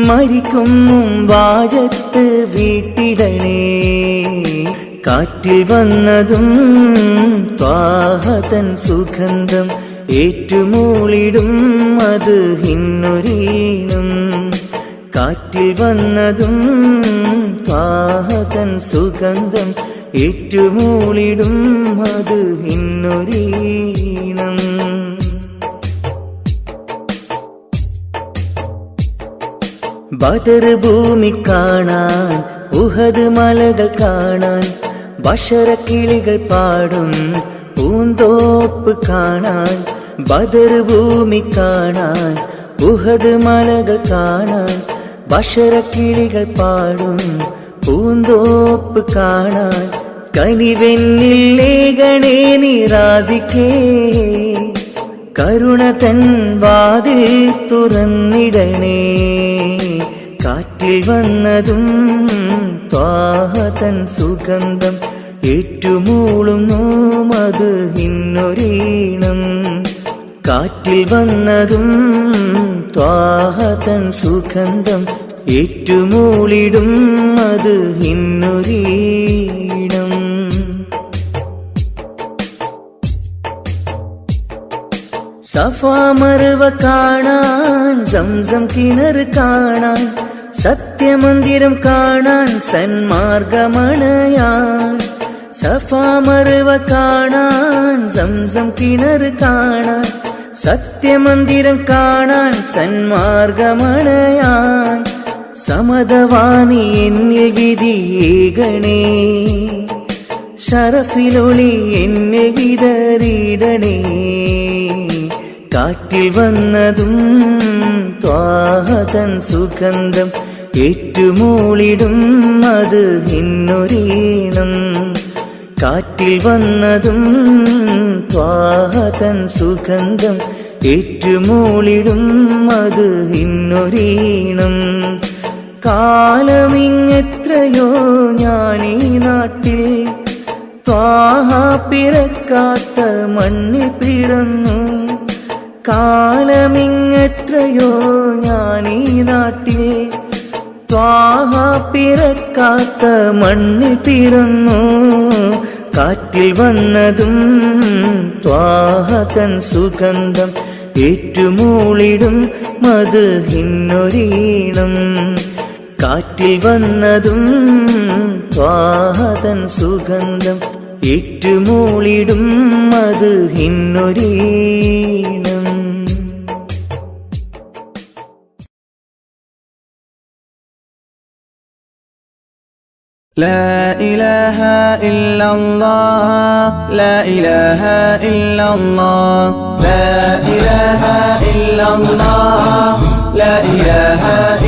മരിക്കും മുമ്പാജത്ത് വീട്ടിടണേ. കാറ്റിൽ വന്നതും ത്വാഹതൻ സുഗന്ധം ഏറ്റുമൂളിടും അത് ഇന്നൊരീണം. കാറ്റിൽ വന്നതും ത്വാഹതൻ സുഗന്ധം ഏറ്റുമൂളിടും അത് ഇന്നൊരീണം. ബദർ ഭൂമി കാണാൻ ഉഹദ് മലകൾ കാണാൻ ബഷറക്കിളികൾ പാടും പൂന്തോപ്പ് കാണാൻ. ബദർ ഭൂമി കാണാൻ ഉഹദ് മലകൾ കാണാൻ ബഷറക്കിളികൾ പാടും പൂന്തോപ്പ് കാണാൻ. കനിവെന്നിൽ ലേഖണേ നിറാസിക്കേ കരുണ തൻ വാതിൽ തുറന്നിടണേ. കാറ്റിൽ വന്നതും ത്വാഹതൻ സുഗന്ധം ഏറ്റുമൂളുന്നു അത് ഇന്നൊരീണം. കാറ്റിൽ വന്നതും ത്വാഹതൻ സുഗന്ധം ഏറ്റുമൂളിടും അത് ഇന്നൊരീണം. സഫാ മർവ കാണാൻ സംസം കിണർ കാണാൻ സത്യമന്ദിരം കാണാൻ സന്മാർഗമണയാൻ. സഫാ മർവ കാണാൻ സംസം കിണർ കാണാൻ സത്യമന്ദിരം കാണാൻ സന്മാർഗമണയാൻ. സമതവാനി എന്നിൽ വിധിയേകണേ ശരഫിലൊളി എന്നിൽ വിതറിയിടണേ. കാറ്റിൽ വന്നതും ത്വാഹതൻ സുഗന്ധം ഏറ്റുമൂളിടും അത് ഇന്നൊരീണം. കാറ്റിൽ വന്നതും ത്വാഹതൻ സുഗന്ധം ഏറ്റുമൂളിടും അത് ഇന്നൊരീണം. കാലമിങ്ങെത്രയോ ഞാനീ നാട്ടിൽ ത്വാഹ പിറക്കാത്ത മണ്ണിൽ പിറന്നു. കാലമിങ്ങെത്രയോ ഞാനീ നാട്ടിൽ ത്വാഹ പിറക്കാത്ത മണ്ണിൽ പിറന്നു. കാറ്റിൽ വന്നതും ത്വാഹ തൻ സുഗന്ധം ഏറ്റുമൂളിടും മദ്ഹിന്നൊരീണം. കാറ്റിൽ വന്നതും ത്വാഹ തൻ സുഗന്ധം ഏറ്റുമൂളിടും മദ്ഹിന്നൊരീണം. لا إله إلا الله لا إله إلا الله لا إله إلا الله لا إله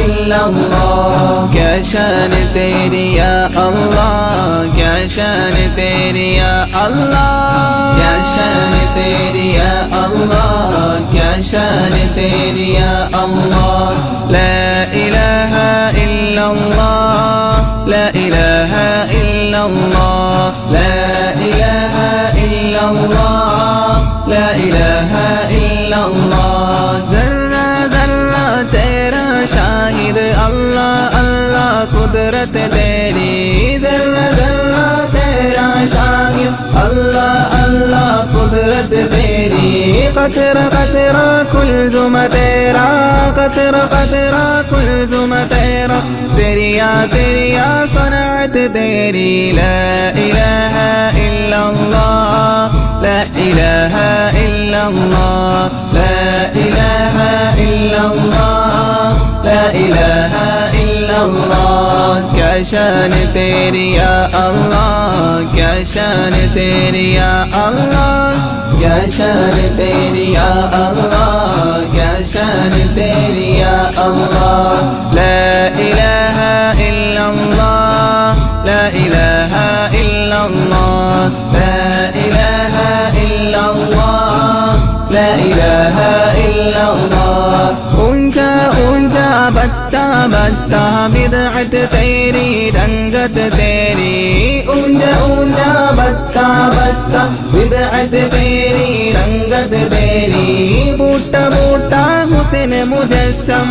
إلا الله क्या शान तेरी या अल्लाह क्या शान तेरी या अल्लाह क्या शान तेरी या अल्लाह क्या शान तेरी या अल्लाह لا إله إلا الله لا إله إلا الله لا إله إلا الله لا إله إلا الله ज़र्रा ज़र्रा तेरा शाहिद अल्लाह अल्लाह कुदरत तेरी ज़र्रा ज़र्रा तेरा शाहिद अल्लाह अल्लाह कुदरत तेरी क़तरा क़तरा कुल्ज़ुम तेरा क़तरा क़तरा कुल्ज़ुम तेरा तेरिया तेरिया सनअत तेरी ला इलाहा इल्लल्लाह ला इलाहा इल्लल्लाह ला इलाहा इल्लल्लाह ला इलाहा इल्लल्लाह क्या शान तेरी या अल्लाह क्या शान तेरी या अल्लाह क्या शान तेरी या अल्लाह क्या शान तेरी या अल्लाह ला इलाहा इल्लल्लाह ला इलाहा इल्लल्लाह ला इलाहा इल्लल्लाह ला इलाहा इल्लल्लाह ऊंचा ऊंचा बत्ता बत्ता बिदअत तेरी रंगत तेरी ऊंचा ऊंचा बत्ता बत्ता बिदअत तेरी रंगत तेरी बूटा बूटा हुस्न मुजस्सम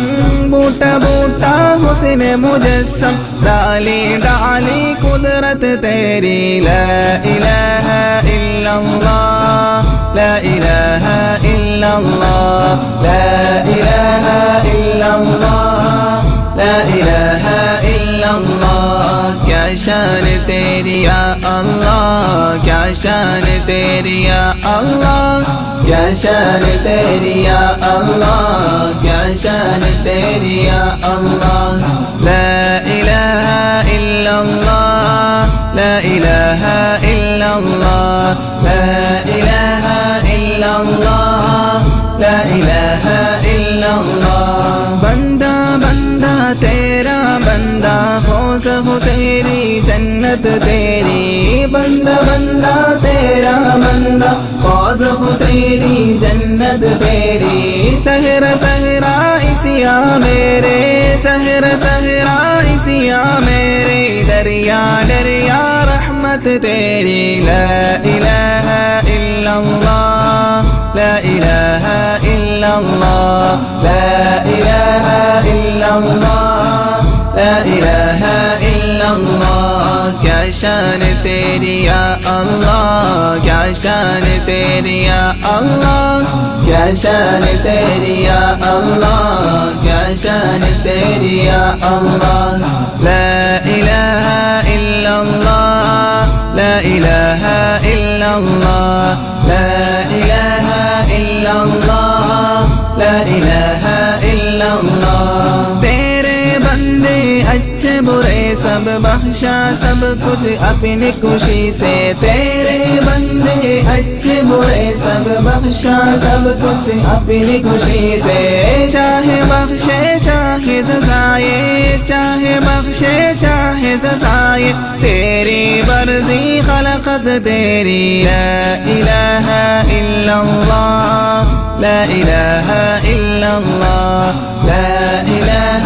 बूटा बूटा हुस्न मुजस्सम डाली डाली कुदरत तेरी ला इलाहा इल्लल्लाह ला इलाहा इल्लल्लाह ला इलाहा इल्लल्लाह ला इलाहा इल्लल्लाह क्या शान तेरी या अल्लाह क्या शान तेरी या अल्लाह क्या शान तेरी या अल्लाह क्या शान तेरी या अल्लाह ला इलाहा इल्लल्लाह ला इलाहा इल्लल्लाह ला इलाहा इल्लल्लाह ला इलाहा इल्लल्लाह बंदा बंदा तेरा बंदा फौज हो तेरी जन्नत तेरी बंदा बंदा तेरा बंदा फौज हो तेरी जन्नत तेरी सहरा सहरा इसिया मेरे सहरा सहरा इसिया मेरे दरिया दरिया रहमत तेरी ला इलाहा इल्लल्लाह ला इलाहा इल्लल्लाह ला इलाहा इल्लल्लाह ला इलाहा इल्लल्लाह क्या शान तेरी या अल्लाह क्या शान तेरी या अल्लाह क्या शान तेरी या अल्लाह क्या शान तेरी या अल्लाह ला इलाहा इल्लल्लाह ला इलाहा इल्लल्लाह ला इलाहा इल्लल्लाह ला इलाहा इल्लल्लाह तेरे बंदे अच्छे बुरे सब बख्शा सब कुछ अपनी खुशी से तेरे बंदे अच्छे बुरे सब बख्शा सब कुछ अपनी खुशी से चाहे बख्शे चाहे सजाए चाहे बख्शे चाहे सजाए तेरी मर्जी खलकत तेरी ला इलाहा इल्लल्लाह لا إله إلا الله لا إله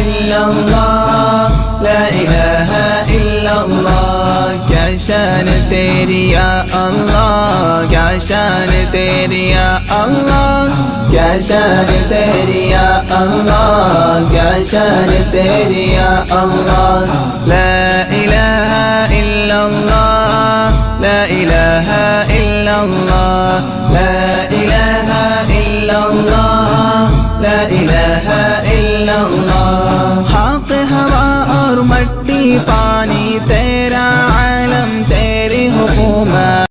إلا الله لا إله إلا الله क्या शान तेरी या अल्लाह क्या शान तेरी या अल्लाह क्या शान तेरी या अल्लाह क्या शान तेरी या अल्लाह ला इलाहा इल्ला अल्लाह لا إله إلا الله لا إله إلا الله لا إله إلا الله حق हवा और मट्टी पानी तेरा आलम तेरी हुकूमत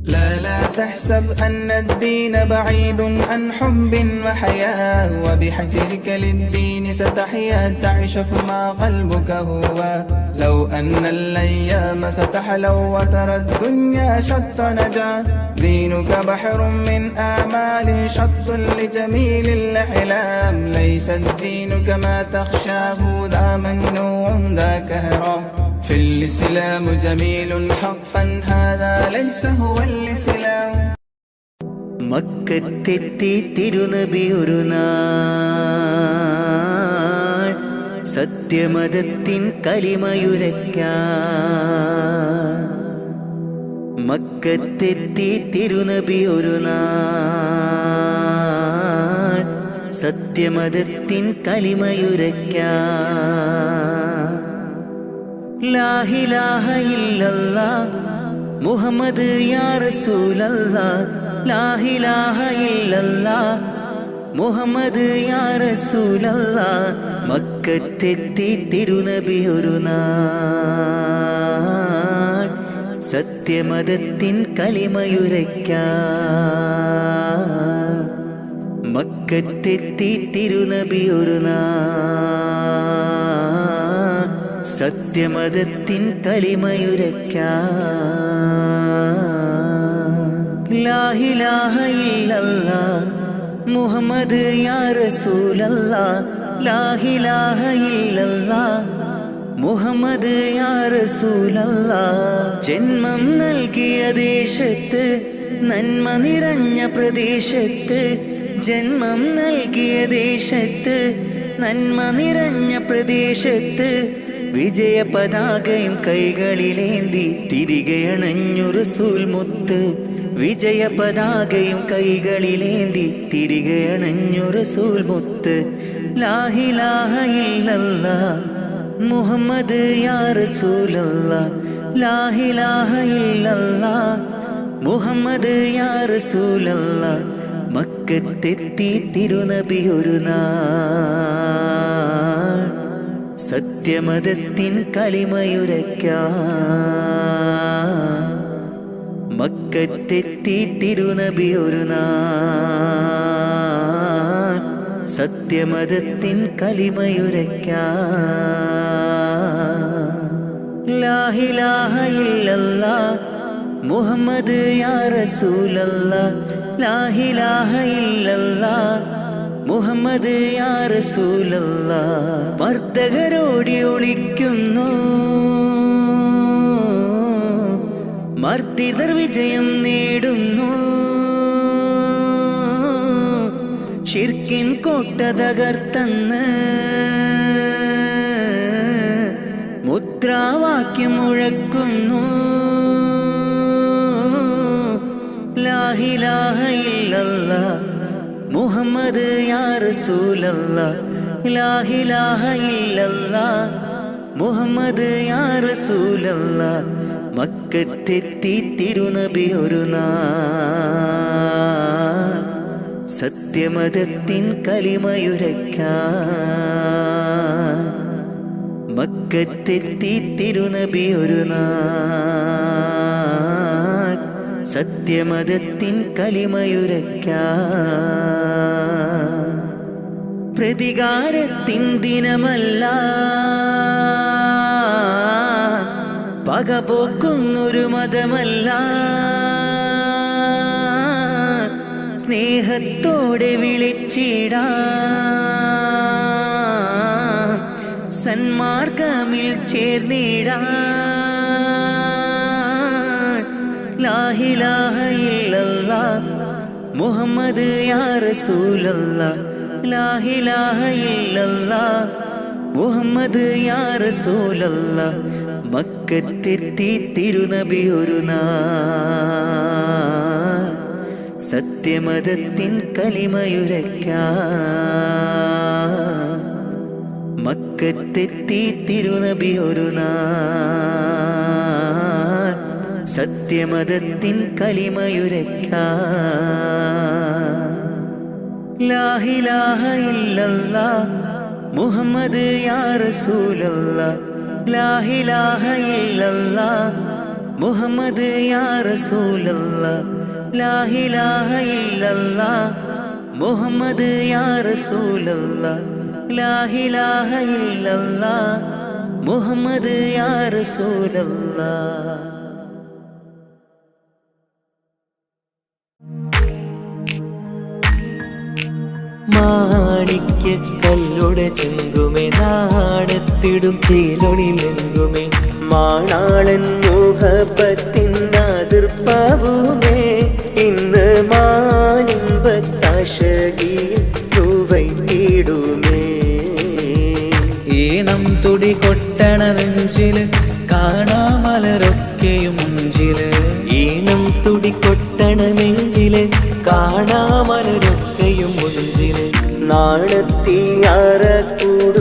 لا تحسب أن الدين بعيد عن حب وحياة وبحجرك للدين ستحيا تعيش فيما قلبك هو لو أن الأيام ستحلو وترى الدنيا شط نجاة دينك بحر من آمال شط لجميل الأحلام ليس الدين كما تخشاه ذا ممنوع ذا كهرام في الإسلام جميل حقا هذا ليس هو الإسلام മക്കത്തെത്തി തിരുനബി ഒരു നാൾ സത്യമതത്തിൻ കലിമയുരയ്ക്കാൻ മക്കത്തെത്തി തിരുനബി ഒരു നാൾ സത്യമതത്തിൻ കലിമയുരയ്ക്കാൻ ലാ ഇലാഹ ഇല്ലല്ലാഹ് മുഹമ്മദ് യാ റസൂലല്ലാഹ് ലാ ഇലാഹ ഇല്ലല്ലാഹ് മുഹമ്മദ് യാ റസൂലല്ലാഹ് മക്കത്തെത്തി തിരുനബി ഒരു നാൾ സത്യമതത്തിൻ കലിമയുരയ്ക്കാൻ മക്കത്തെത്തി തിരുനബി ഒരു നാൾ സത്യമതത്തിൻ കലിമയുരയ്ക്കാൻ ലാ ഇലാഹ ഇല്ലല്ലാഹ് മുഹമ്മദ് യാ റസൂലല്ലാഹ് ലാ ഇലാഹ ഇല്ലല്ലാഹ് മുഹമ്മദ് യാ റസൂലല്ലാഹ് ജന്മം നൽകിയ ദേശത്ത് നന്മ നിറഞ്ഞ പ്രദേശത്ത് ജന്മം നൽകിയ ദേശത്ത് നന്മ നിറഞ്ഞ പ്രദേശത്ത് വിജയ പതാകയും കൈകളിലേന്തി തിരികെ അണഞ്ഞു റസൂൽ മുത്ത് വിജയ പതാകയും കൈകളിലേന്തി തിരികെ അണഞ്ഞു റസൂൽ മുത്ത് ലാ ഇലാഹ ഇല്ലല്ലാഹ് മുഹമ്മദ് യാ റസൂലല്ലാഹ് ലാ ഇലാഹ ഇല്ലല്ലാഹ് മുഹമ്മദ് യാ റസൂലല്ലാഹ് മക്കത്തെത്തി തിരുനബി ഒരു നാൾ സത്യമതത്തിൻ കലിമയുരയ്ക്കാൻ മക്കത്തെത്തി തിരുനബി ഒരു നാൾ സത്യമതത്തിൻ കലിമയുരയ്ക്കാൻ ലാ ഇലാഹ ഇല്ലല്ലാഹ് മുഹമ്മദ് യാ റസൂലല്ലാഹ് ലാ ഇലാഹ ഇല്ലല്ലാഹ് മുഹമ്മദ് യാ റസൂലല്ലാഹ് മർദ്ദകരോടി ഒളിക്കുന്നു മർദ്ദിതർ വിജയം നേടുന്നു ശിർക്കിൻ കോട്ട തകർത്തന്ന് മുദ്രാവാക്യം മുഴക്കുന്നു ലാ ഇലാഹ ഇല്ലല്ലാഹ് മുഹമ്മദ് യാ റസൂലല്ലാഹ് ലാ ഇലാഹ ഇല്ലല്ലാഹ് മുഹമ്മദ് യാ റസൂലല്ലാഹ് മക്കത്തെത്തി തിരുനബി ഒരു നാൾ സത്യമതത്തിൻ കലിമയുരയ്ക്കാൻ മക്കത്തെത്തി തിരുനബി ഒരു നാൾ സത്യമതത്തിൻ കലിമയുരയ്ക്കാൻ പ്രതികാരത്തിൻ ദിനമല്ല പകപോക്കുന്നൊരു മതമല്ല, സ്നേഹത്തോടെ വിളിച്ചിടാം, സന്മാർഗമിൽ ചേർന്നിടാം. ലാ ഇലാഹ ഇല്ലല്ലാഹ് മുഹമ്മദ് യാ റസൂലല്ലാഹ്. ലാ ഇലാഹ ഇല്ലല്ലാഹ് മുഹമ്മദ് യാ റസൂലല്ലാഹ്. മക്കത്തെത്തി തിരുനബി ഒരു നാൾ, സത്യമതത്തിൻ കലിമയുരയ്ക്കാൻ. മക്കത്തെത്തി തിരുനബി ഒരു നാൾ, സത്യമതത്തിൻ കലിമയുരയ്ക്കാൻ. ലാ ഇലാഹ ഇല്ലല്ലാഹ് മുഹമ്മദ് യാ റസൂലല്ലാഹ്. ലാ ഇലാഹ ഇല്ലല്ലാഹ് മുഹമ്മദ് യാ റസൂലല്ലാഹ്. ലാ ഇലാഹ ഇല്ലല്ലാഹ് മുഹമ്മദ് യാ റസൂലല്ലാഹ്. ലാ ഇലാഹ ഇല്ലല്ലാഹ് മുഹമ്മദ് യാ റസൂലല്ലാഹ്. മാണിക്യക്കല്ലുടെ ചെങ്കുമേ, നാണത്തിടും ചേലൊളിലെങ്കുമേ, മാണാളൻ മോഹപ്പത്തിൻ അതിർപ്പാവുമേ, ഇന്ന് മാനിമ്പത്താശകിയിൽ രൂപയിടുമേ. ഈണം തുടി കൊട്ടണ നെഞ്ചില് കാണാമലരൊക്കെയും മുഞ്ചില്, ഈണം തുടികൊട്ടണ നെഞ്ചില് കാണാമലരൊക്കെയും മുഞ്ചില്, നാണത്തിയാറ കൂടു